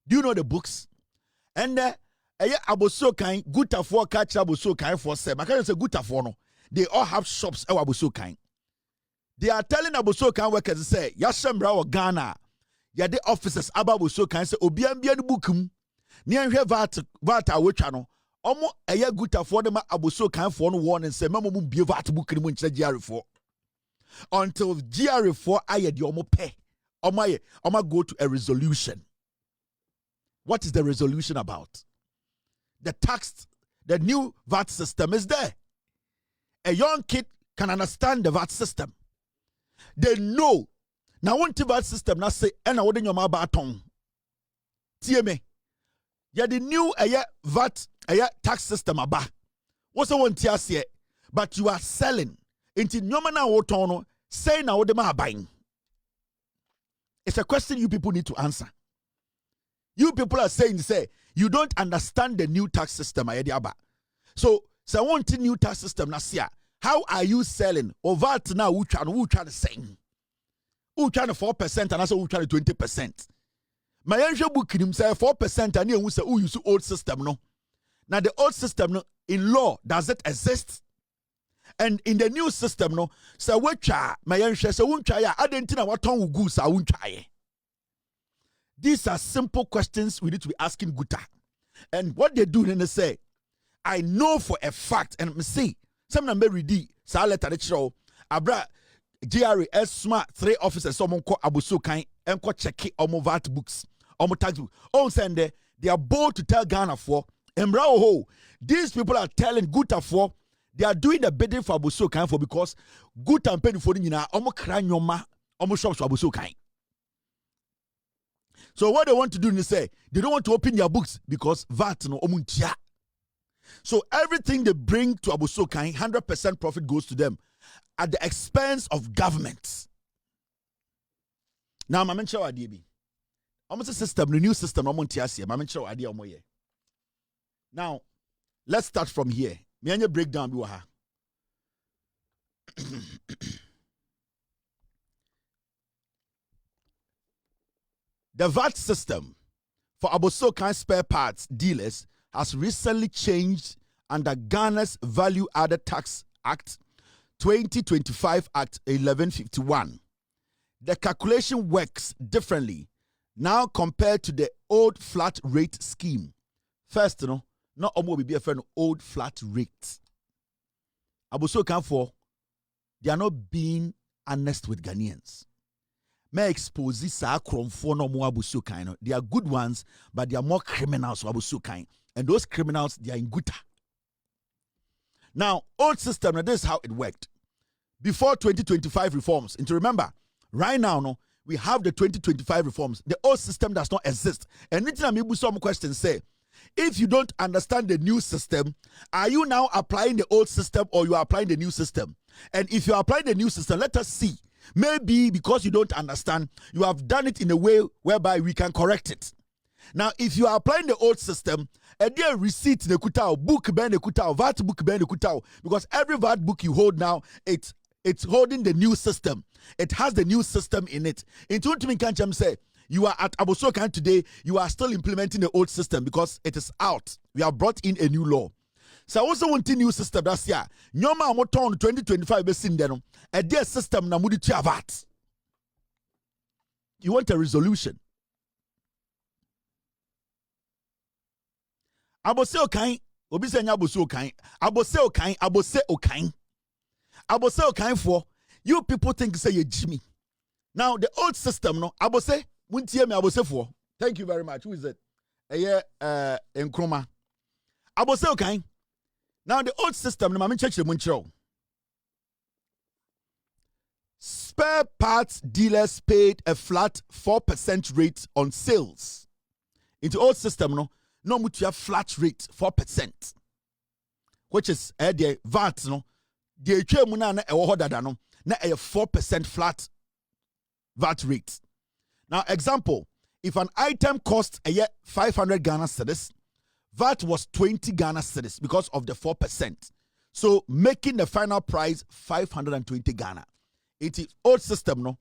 Do you know the books? And Aboso Kain, Guta for catch Aboso Kain for sem. I can't say Guta for no. They all have shops at Aboso Kain. They are telling Aboso Kain workers say, Yashambra or Ghana, ya the officers Aboso Kain say, Obiambia bukum, near here VAT awechano. Omo Guta for them Aboso Kain for no one and say, Mamma be VAT booking when GRA for. Until GRA4 aye di omo pay. Omo go to a resolution. What is the resolution about? The new VAT system is there. A young kid can understand the VAT system. They know. Now one VAT system na say ena wode nyoma ba ton. Tie me. Ya the new VAT tax system aba. What's the one tia say? But you are selling. Inti nyoma na wotono say na wode ma buying. It's a question you people need to answer. You people are saying, say, you don't understand the new tax system. So, I want the new tax system. How are you selling? Over now, who trying to say? Who trying to 4% and also who trying to 20%? My angel book himself 4% and you say, who use old system, no? Now, the old system, no, in law, does it exist? And in the new system, no, so we try, my angel, so won't try, I didn't know what tongue goose, I won't try. These are simple questions we need to be asking Guta. And what they do, then they say, I know for a fact, and see, some number ready, so I'll let it show. Abra, GRA, smart, 3 officers, someone called Aboso Kain, and call check omo VAT books, omo tax books. On Sunday, they are bold to tell Ghana for, and ho, these people are telling Guta for, they are doing the bidding for Aboso Kain for because Guta and penny for the omo kranyoma, omo shops for Aboso Kain. So what they want to do is say, they don't want to open their books because VAT no omuntia. So everything they bring to Aboso Kain, 100% profit goes to them at the expense of government. Now, I'm sure idea. Almost a system, the new system, I'm sure idea. Now, let's start from here. Me and you break down. The VAT system for Aboso Kain spare parts dealers has recently changed under Ghana's Value Added Tax Act 2025 Act 1151. The calculation works differently now compared to the old flat rate scheme. First, not almost be a friend old flat rate. Aboso Kain for they are not being honest with Ghanaians. May expose this for no more Aboso Kain. They are good ones, but they are more criminals for Aboso Kain. And those criminals, they are in Guta. Now, old system, now this is how it worked. Before 2025 reforms, and to remember, right now, no, we have the 2025 reforms. The old system does not exist. And anything some questions say, if you don't understand the new system, are you now applying the old system or you are applying the new system? And if you are applying the new system, let us see. Maybe because you don't understand, you have done it in a way whereby we can correct it. Now, if you are applying the old system, a dear receipt the kutao, book ben the kutao, VAT book ben the kutao, because every VAT book you hold now, it's holding the new system. It has the new system in it. In Tuntumi Kancham say, you are at Aboso Kain today, you are still implementing the old system because it is out. We have brought in a new law. So I also want a new system that's here. Nyoma amoton 2025 besin deno. A dear system na mudi VAT. You want a resolution. Abose Okain, obi se nya Abose Okain. Abose Okain, Abose Okain. Abose Okain for you people think say you Jimmy. Now the old system no Abose muntie me Abose for. Thank you very much. Who is it? Nkrumah. Abose Okain. Now the old system, no mami church the munchro. spare parts dealers paid a flat 4% rate on sales. In the old system, no mutual flat rate 4%, which is the VAT no. The na na 4% flat VAT rate. Now, example, if an item costs 500 Ghana cedis, VAT was 20 Ghana cedis because of the 4%. So making the final price 520 Ghana. It is old system no.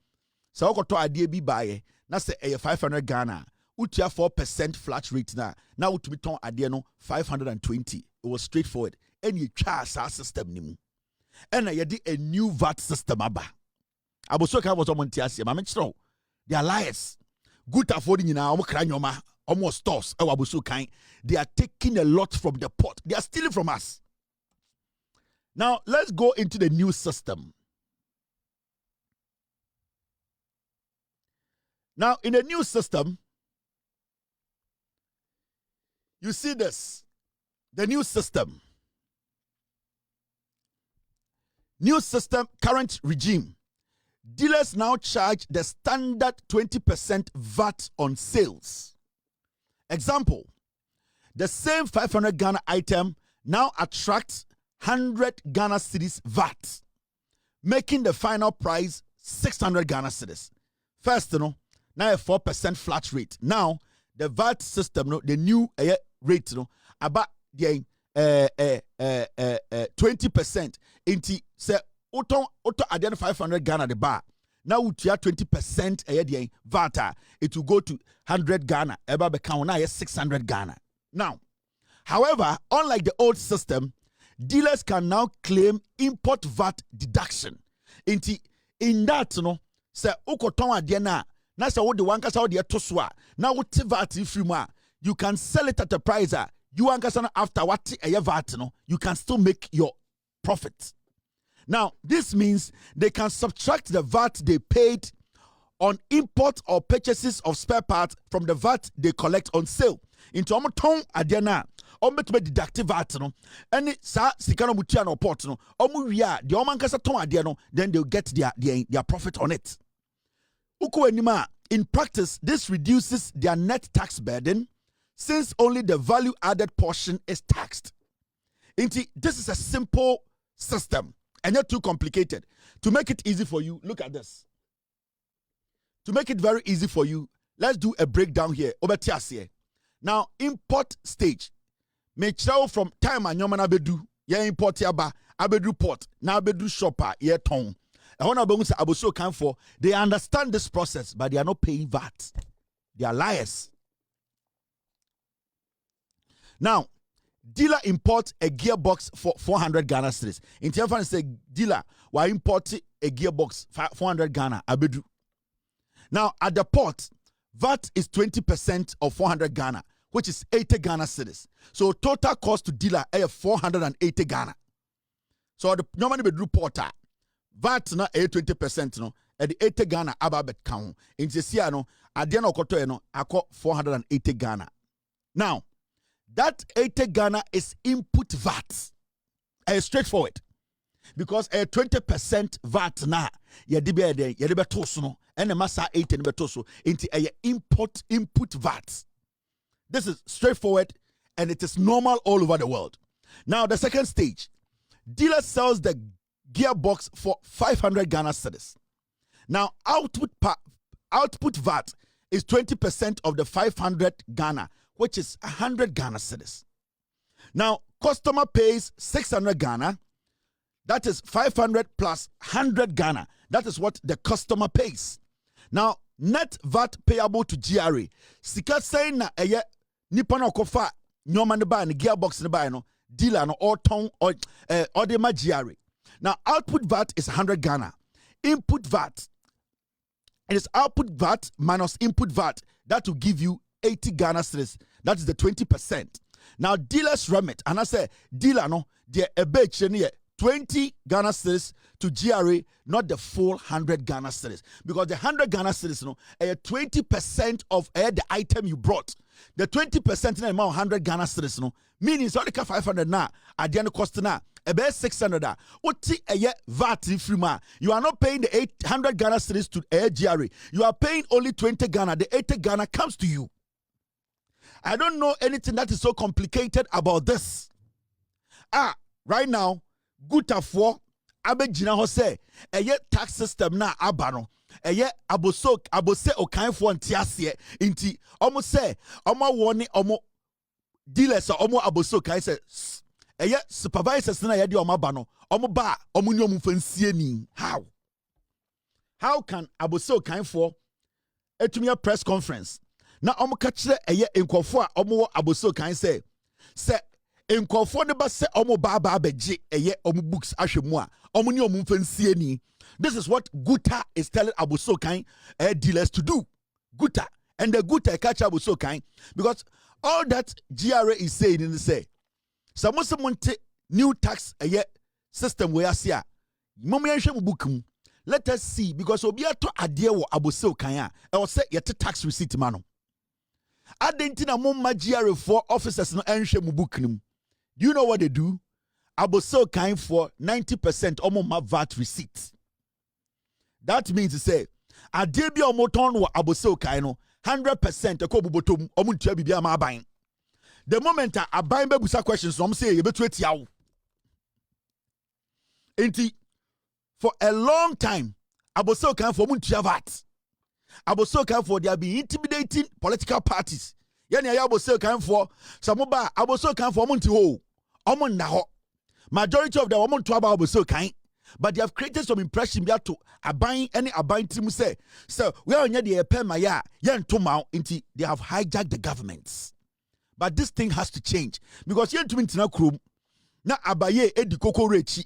So I to idea be buy na say 500 Ghana. Utia 4% flat rate na. Now to be ton idea no 520. It was straightforward. And you charge our system nimu. And I did a new VAT system aba. Abosoka was on Tiasia. My mention they are liars. Good affording in our cranioma, almost stores. They are taking a lot from the pot. They are stealing from us. Now let's go into the new system. Now in the new system, you see this. The new system. New system, current regime. Dealers now charge the standard 20% VAT on sales. Example, the same 500 Ghana item now attracts 100 Ghana cedis VAT, making the final price 600 Ghana cedis. First, now a 4% flat rate. Now, the VAT system, the new rate, about the 20% into say auto identify 500 Ghana the bar. Now we have 20% VAT. It will go to 100 Ghana. Eba become now 600 Ghana. Now, however, unlike the old system, dealers can now claim import VAT deduction. In that, say ukoton adiena. Na say what the one kasa the toswa. Now what VAT if you can sell it at a price. You after what VAT you can still make your profit. Now, this means they can subtract the VAT they paid on import or purchases of spare parts from the VAT they collect on sale. Into ton adiana, to deductive VAT any sa sikano mutia no port no, the omankasa ton adiano, then they'll get their profit on it. In practice, this reduces their net tax burden since only the value added portion is taxed. This is a simple system. And not too complicated. To make it easy for you, look at this. To make it very easy for you, let's do a breakdown here. Now, import stage. Make sure from time and yoman abedu, ye import yaba, abedu port, na abedu shopper, ye tong. They understand this process, but they are not paying VAT. They are liars. Now, dealer import a gearbox for 400 Ghana cedis. In Tiafan say dealer will import a gearbox 400 Ghana abedu. Now at the port, VAT is 20% of 400 Ghana, which is 80 Ghana cedis. So total cost to dealer is 480 Ghana. So the normally bedru porter VAT na 20% no at the 80 Ghana ababet count. In the no adiana okoto no ako 480 Ghana. Now that 80 Ghana is input VAT. Straightforward. Because 20% VAT na yedibe toso and the massa 80 betoso into a input VAT. This is straightforward and it is normal all over the world. Now the second stage, dealer sells the gearbox for 500 Ghana cedis. Now output VAT is 20% of the 500 Ghana, which is 100 Ghana cedis. Now, customer pays 600 Ghana. That is 500 plus 100 Ghana. That is what the customer pays. Now, net VAT payable to GRA. Sika saying na eye nipa na kofa nyoma ne ba ne gearbox ne ba no dealer no or ton or the GRA. Now, output VAT is 100 Ghana. Input VAT. It is output VAT minus input VAT. That will give you 80 Ghana cedis. That is the 20%. Now dealers remit, and I say dealer no the ebech 20 Ghana cedis to GRA, not the full 100 Ghana cedis. Because the 100 Ghana cedis, 20% of the item you brought. The 20% in the amount of 100 Ghana cedis, meaning it's only 500 na, at the end of cost na, about 600 da. What a VAT free ma? You are not paying the 800 Ghana cedis to GRA. You are paying only 20 Ghana. The 80 Ghana comes to you. I don't know anything that is so complicated about this. Right now, Gutafo abegina ho say tax system na abano. Abose okanfo ntiase nti omo say omo woni omo dealers omo abose okan say supervisors na yede omo ba no omo ba omo ni omo fansie ni. How can abose okanfo etumia press conference na omo ka kire enkofo a omo abose okan say enkofo ne ba se omo ba beje omo books ahwemu a omo ni omo fansie ni. This is what Guta is telling Abosokan dealers to do. Guta. And the Guta catch Abosokan. Because all that GRA is saying in the say, someone new tax system where I see let us see, because Obiato adie wo Abosokan I will say yet tax receipt mano. Adentina mumma GRA 4 officers no enhwe mu book nim. Do you know what they do? Abosokan for 90% omo VAT receipt. That means to say, a debi omoton wa abose okai no 100% eko bubotom omuntua bibia ma aban. The moment a aban bebusa questions no say yebetu etiawo. Enti for a long time abose okai for omuntua VAT. Abose okai for they have been intimidating political parties. Yene ya abose okai for samoba abose okai for omunti ho. Omun na ho. Majority of them omuntua ba abose okai. But they have created some impression to abide any abide team say. So we are near the Pemaya, Yan Tomau, inti they have hijacked the governments. But this thing has to change. Because Yan Tumintina Krum, na Abaye Edi Koko Rechi,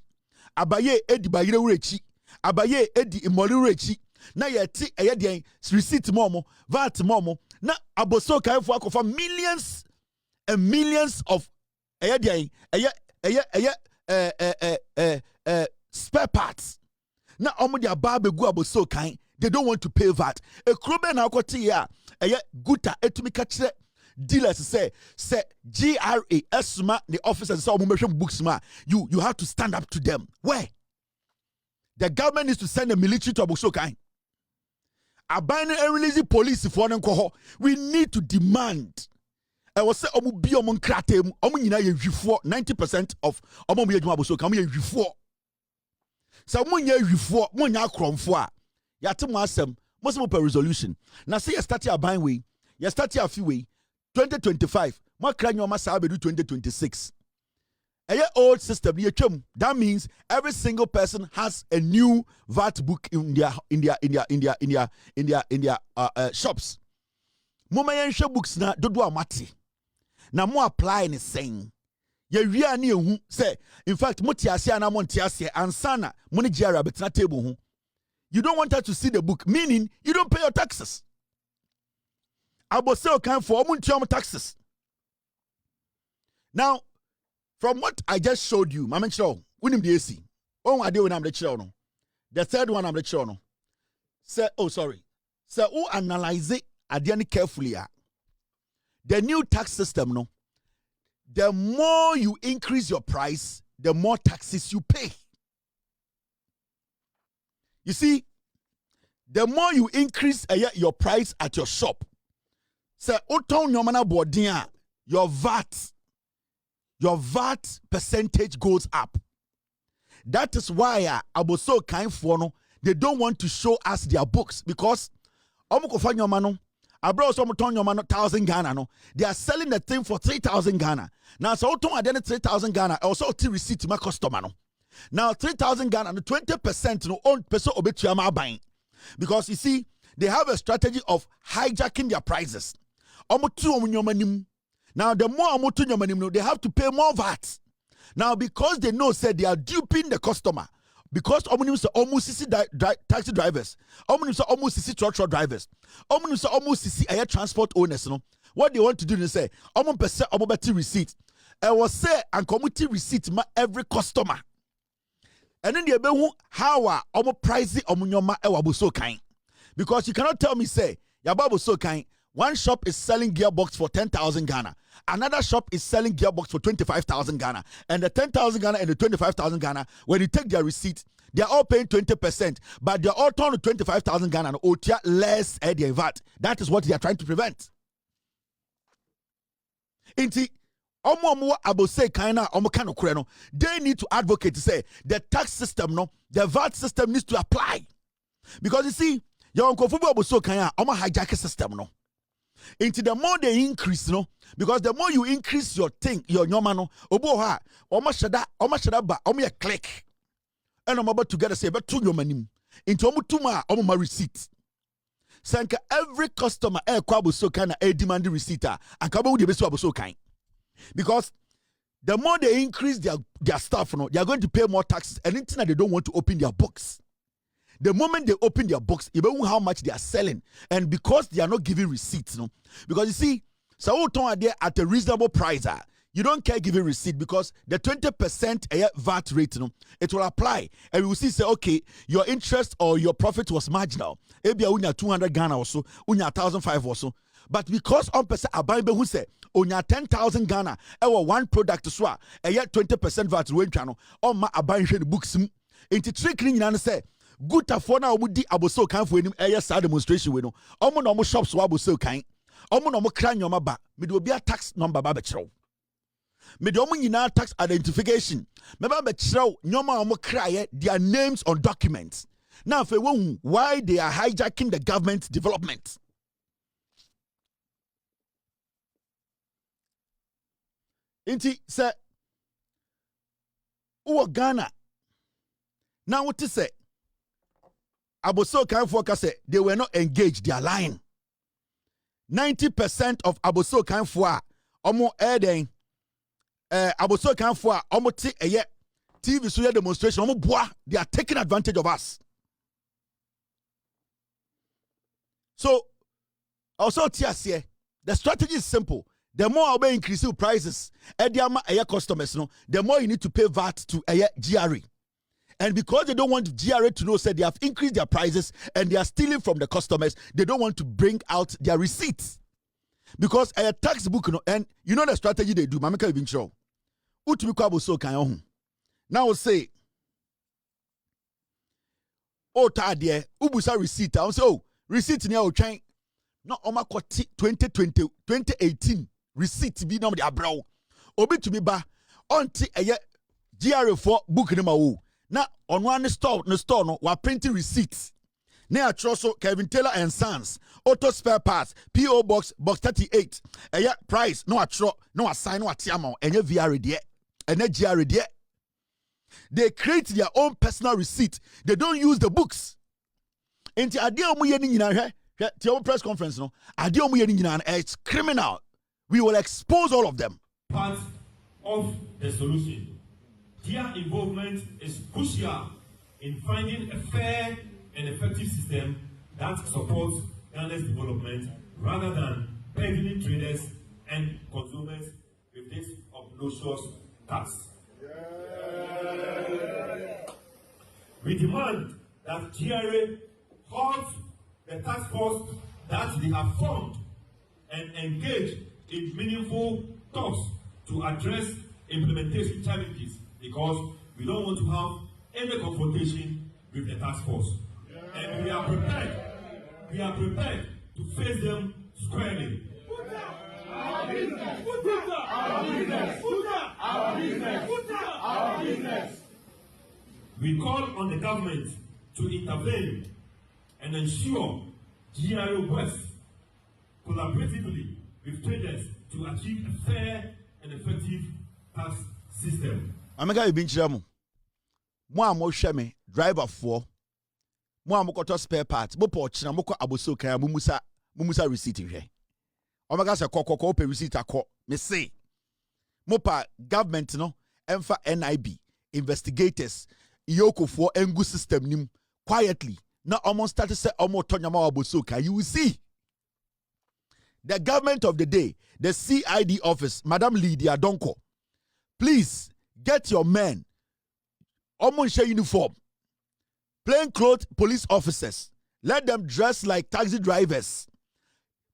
Abaye Edi Bayre Rechi, Abaye Edi Imoli Rechi, na yeti ayedian receipt momo, VAT momo, na Aboso Kaifo for millions and millions of ayedian spare parts. Now, omudia babe gu aboso kan. They don't want to pay VAT. A krobe na akoti ya. Guta etumi kachire dealers say GRA esma the officers say omo books ma. You have to stand up to them. Where? The government needs to send the military to aboso kan. Abandon and release police for nko. We need to demand. I was say omo bi omo nkratem omo nyina ye hwifo 90% of omo bi adwuma aboso kan omo ye hwifo. So munya hwifo munya kromfo a yate mo asem mo se per resolution na say you start your buying way you start your fee way 2025 mo kra nyoma sa bedu 2026 old system ye twam. That means every single person has a new VAT book in their shops. Mo mayenhwe books na dodo amate na mo apply ni saying ye ani ehu say in fact motiase ana montiase ansana money GRA betna table hu. You don't want her to see the book, meaning you don't pay your taxes. Abose okan for omuntua taxes. Now from what I just showed you, mama chiro unim the AC. Oh ade when I'm the chiro no. The third one I'm the chiro no. Say Say who analyze it ade carefully. The new tax system no. The more you increase your price, the more taxes you pay. You see, the more you increase your price at your shop, say, your VAT percentage goes up. That is why aboso kind for they don't want to show us their books because abroad some ton your man 1,000 Ghana no. They are selling the thing for 3,000 Ghana. Now so ton at 3,000 Ghana also to receipt my customer no. Now 3,000 Ghana no 20% no own person obetuama buying. Because you see they have a strategy of hijacking their prices. Now the more omotu nyomanim no they have to pay more VAT. Now because they know said they are duping the customer. Because almost taxi drivers, almost truck drivers, almost air transport owners, no. What they want to do is say, almost receipt. I was say and community receipt every customer. And then the how are almost pricey omunyoma ewabuso kind. Because you cannot tell me, say, Yababu so kind. One shop is selling gearbox for 10,000 Ghana. Another shop is selling gearbox for 25,000 Ghana. And the 10,000 Ghana and the 25,000 Ghana, when you take their receipt, they are all paying 20%, but they are all turned to 25,000 Ghana and otia less at their VAT. That is what they are trying to prevent. Inti, they need to advocate to say the tax system, no, the VAT system needs to apply. Because you see, your Kofi Aboso Kanya, hijack system, no. Into the more they increase, no, because the more you increase your thing, your nyomano, oboha, omashada ba, click. And I'm about to get a say, but two nyomanim. Into omutuma, my receipt. Sanka every customer kwabo so kind of demand receipt and kabo de beso so kind. Because the more they increase their stuff, no, they are going to pay more taxes and anything that they don't want to open their books. The moment they open their books, you know how much they are selling. And because they are not giving receipts, no? Because you see, so are there at a reasonable price. You don't care giving receipt because the 20% VAT rate, no, it will apply. And we will see, say, okay, your interest or your profit was marginal. Maybe unya 200 Ghana or so, unya 1,500 or so. But because on person abaybe who say unya 10,000 Ghana, one product to swa, 20% VAT rate, no, on my abaybe the books. Into tricking and say, good for now would di aboso kan for him sad demonstration we no omo no mo shops wa aboso kan omo no mo kra nyoma ba me de obi a tax number ba be kire me de omo nyina tax identification me ba be kire nyoma omo kra their names on documents now for why they are hijacking the government development. Inti say o Ghana now what to say Aboso Kanfo say they were not engaged, they are lying. 90% of Aboso Kanfo omo eden Aboso Kanfo omo ti TV so demonstration omo boa, they are taking advantage of us. So also TSC, the strategy is simple. The more we increase your prices, customers, no, the more you need to pay VAT to GRA. And because they don't want GRA to know, say they have increased their prices and they are stealing from the customers, they don't want to bring out their receipts. Because a tax book, and you know the strategy they do, Mamaka even show. Now we'll say, oh, Tadia, Ubusa receipt. I'll say, oh, receipt near Ochain. No, Omakoti 2018 receipt be number the brow. Obi to be ba, on a GRA for book in my now, on one store no, we're printing receipts. Now, also Kevin Taylor and Sons, Auto Spare Parts, PO Box 38. Price, no assign, no atiamo, and your VR there, and a GR there. They create their own personal receipt. They don't use the books. Into adio muyeni nyina hwe press conference no. Adio muyeni nyina it's criminal. We will expose all of them. Part of the solution. Their involvement is crucial in finding a fair and effective system that supports Ghana's development rather than burdening traders and consumers with this obnoxious tax. We demand that GRA halt the task force that they have formed and engage in meaningful talks to address implementation challenges, because we don't want to have any confrontation with the task force. And we are prepared to face them squarely. Our business. Our business. Our business. Our business. We call on the government to intervene and ensure GRA works collaboratively with traders to achieve a fair and effective tax system. Amega ibinchiramu. Mo amo hweme driver for mo amokoto spare parts mo po china mo ko aboso kan mumusa receipt hwe. Omega se kokoko pe receipt akọ me say mo pa government no emfa NIB investigators Yoko for engu system nim quietly. Now almost started to say almost tonyama aboso kan. You will see the government of the day, the CID office, Madam Lydia Donko. Please get your men Omo uniform. Plain clothes police officers. Let them dress like taxi drivers.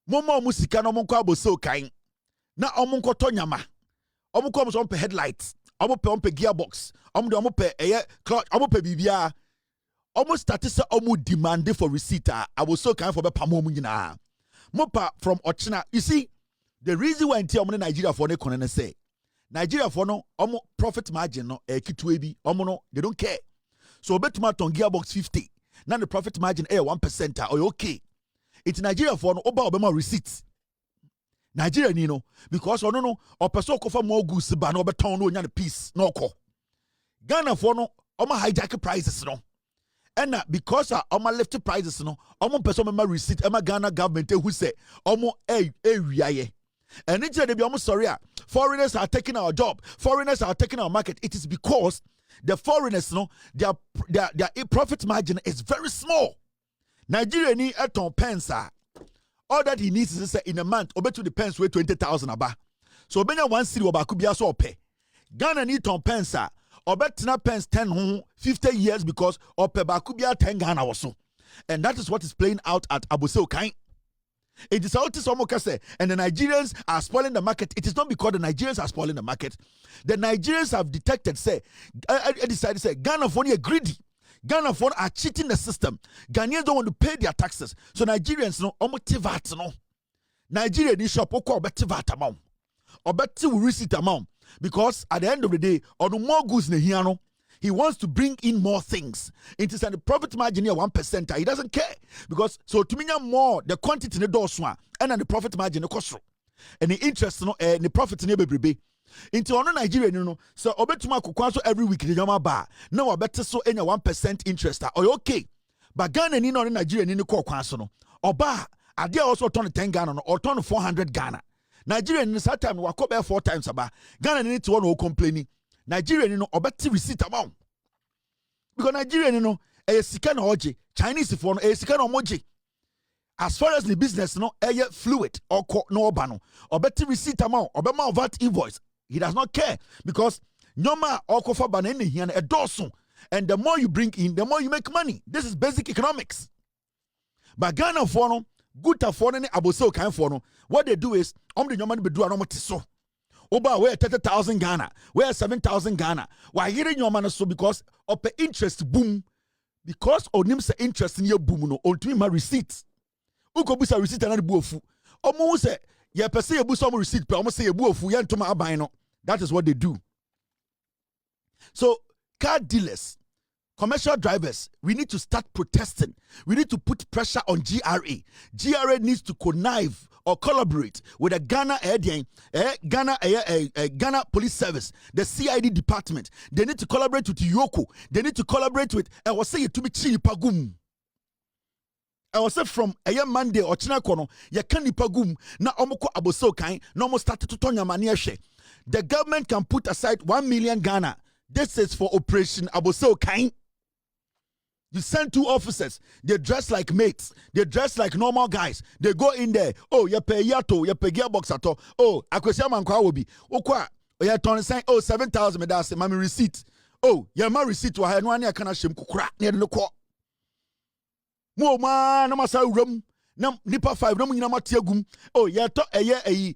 Momo musika no monko aboso kain. Na omonko tonyama. Omonko omo pe headlights. Omo pe gearbox. Omo pe clutch. Omo pe bibia. Omo started say omo demand for receipt. Aboso kain for be pamo mu nyina. Mopa from Ochina. You see, the reason why omo Nigeria for ne kono say Nigeria for no omo profit margin no kitwe bi omo no they don't care. So betuma ton gearbox 50. Now the profit margin 1% or okay. It's Nigeria for no oba obema receipts. Nigeria ni no because no or person ko for more goods ba no beton no nya the piece no ko. Ghana for no oma hijack prices no. And because oma lift prices no omo person member receipt ema Ghana government who say omo wiaye. And it's they be almost sorry. Foreigners are taking our job. Foreigners are taking our market. It is because the foreigners, their profit margin is very small. Nigeria need a ton pence. All that he needs is in a month, obey to the pence with 20,000 aba. So Benya 1 city oba could be so pay. Ghana need ton pence. Obey tina pence 10 50 years because ope bakubia 10 Ghana also. And that is what is playing out at Abuseo Kain. It is out to say, and the Nigerians are spoiling the market. It is not because the Nigerians are spoiling the market. The Nigerians have detected, decided, say, Ghana for are greedy. Ghana for are cheating the system. Ghanaians don't want to pay their taxes. So Nigerians no, VAT no. Nigeria ni shop oko obeti VAT amount. Obeti will receipt amount. Because at the end of the day, on more goods ne here no. He wants to bring in more things. It is the profit margin here 1%. He doesn't care. Because so to me more the quantity in the door swan and then the profit margin the cost. And the interest the profit in the into on Nigeria, so obetuma kukwanso every week the yama bar. No, I better so any 1% interest. Or okay. But Ghana ni no Nigeria ni ko kwanso no. Oba ade also turn 10 Ghana no or turn 400 Ghana. Nigeria in that time we go 4 times about. Ghana need to one complaining. Nigeria obeti receipt amount. Because Nigeria a sika na oje, Chinese for no a sika na omoje. As far as the business fluid or no obano, obeti receipt amount, obema VAT invoice. He does not care because nyoma okofa banene here a dosun. And the more you bring in, the more you make money. This is basic economics. But Ghana for no, good for no, aboso kind for no. What they do is, the nyoma be do anomotiso. Oba where 30,000 Ghana, where 7,000 Ghana. Why hearing your man so because of the interest boom, because onim say interest in your boom no on to my receipts. Uko busa receipt and buofu. Omo say ye pese ye busa mo receipt, but omo say ye buofu ye ntoma aban no. That is what they do. So car dealers, commercial drivers, we need to start protesting. We need to put pressure on GRA. GRA needs to connive or collaborate with the Ghana Police Service, the CID department. They need to collaborate with Yoko. They need to collaborate with I was saying to me pagum. I was said from a young Monday or Chinakono, Yakani pagum, na omoko aboso kain, no more started to turn your money. The government can put aside 1 million Ghana. This is for Operation Aboso Kain. You send 2 officers. They dress like mates. They dress like normal guys. They go in there. Oh, you pay yato. You pay gearbox ato. Oh, akwesi mankwa wobi. Okwa. You turn saying, oh, 7,000 medase. Mami receipt. Oh, you ma receipt. Wa no ani akana shem kukura. Ne no ko. Mo ma na masa uram. Nam nipa 5 nam nyina matiagum. Oh, you to a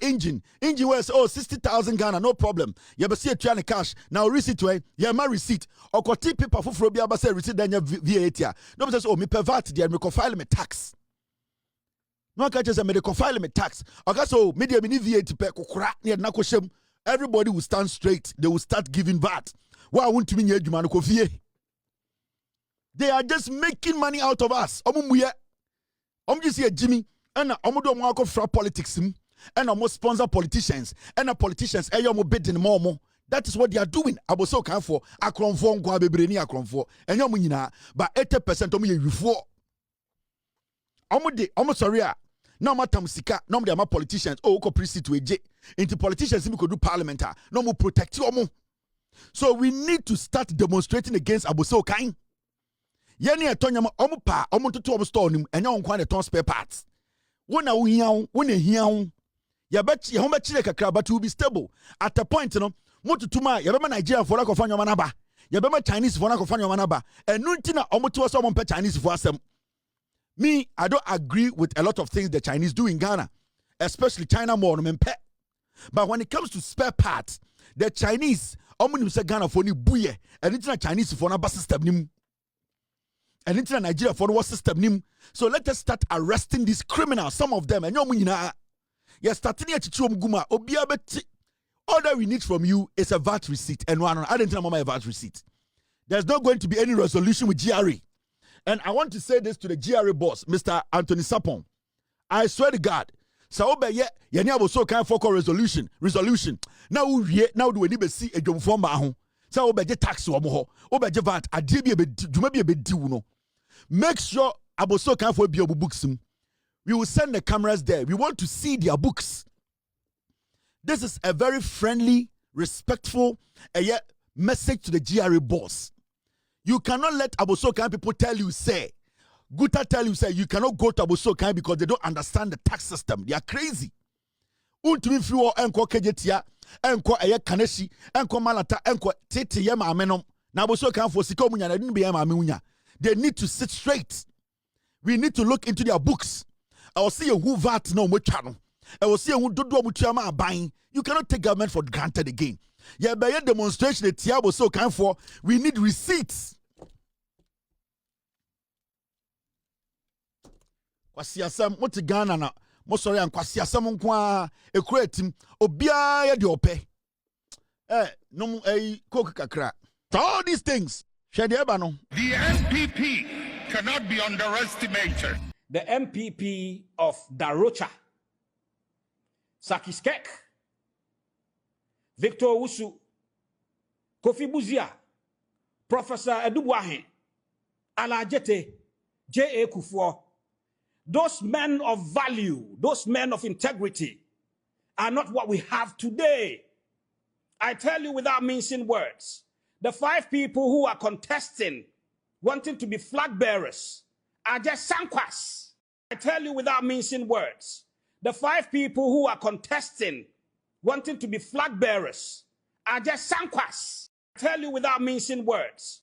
engine was 60,000 Ghana, no problem. You be see a cash. Now receipt way, you ma receipt. Or koti paper for frobia ba say receipt then VAT. No says oh me pay VAT there me file me tax. No catch say me dey file me tax. Okay so me dey me VAT pay kokora na na ko shem. Everybody will stand straight. They will start giving VAT. Why won't me nya adwuma no Kofi? They are just making money out of us. Omumuye just see Jimmy and do more fra politics and almost sponsor politicians and politicians bidding more. That is what they are doing. I was so kind for Akron for Guabebreni Akron for and Yamina, but 80% of me before. Almost sorry. No matter sika, no more politicians. Oh, ko precinct to ej. Into politicians we could do parliament. No more protect you. So we need to start demonstrating against Aboso Kain. Yeni etonyama omupa omuntutu omstore nim enya onkwa ne ton spare parts. Wona wo hia wo ne hia wo. Ya bechi ho bechi kakra but will be stable. At a point no mututuma ya be Nigeria for like of anyoma na ba. Yebema Chinese for na kofanya manaba. And nuntina omoto so ompe Chinese for asem. Me, I don't agree with a lot of things the Chinese do in Ghana, especially China more no mempe. But when it comes to spare parts, the Chinese omo say Ghana for ni buye, and it's not Chinese for na bus system nim. And it's not Nigeria for what system nim. So let us start arresting these criminals, some of them, and you're munyina. You're starting at Chichum Guma, Obiabeti. All that we need from you is a VAT receipt. And one, I didn't tell Mama a VAT receipt. There's not going to be any resolution with GRA. And I want to say this to the GRA boss, Mr. Anthony Sapon. I swear to God, so ye was so kind for resolution. Now do we need to see a job from Mahon? So obey tax or more, obey VAT, a DB, a bit no. Make sure Aboso can for be books. We will send the cameras there. We want to see their books. This is a very friendly, respectful message to the GRA boss. You cannot let Abosokan people tell you, say, Guta tell you, say, you cannot go to Abosokan because they don't understand the tax system. They are crazy. Untumi fiwo enko kejetia, enko kaneshi, enko malata, enko tete yema amenom. Na Abosokan for sika munya na didn't be yema amunya. They need to sit straight. We need to look into their books. I will see who VAT no mo channel. I will see who dodo mutuama buying. You cannot take government for granted again. Yeah, by a demonstration the Tiabo so kind for we need receipts. Kwasiasam what Ghana na mo sorry and kwasiasam nkwa ekreatim obia ya de ope. No coke kakra. All these things. Shade eba no. The MPP cannot be underestimated. The MPP of Darocha, Sakiskek, Victor Ofosu, Kofi Buzia, Professor Edubuahe, Alajete, J.A. Kufuor, those men of value, those men of integrity are not what we have today. I tell you without mincing words, the 5 people who are contesting, wanting to be flag bearers, are just sankwas. I tell you without mincing words, the 5 people who are contesting, wanting to be flag bearers, are just sankwas. I tell you without mincing words,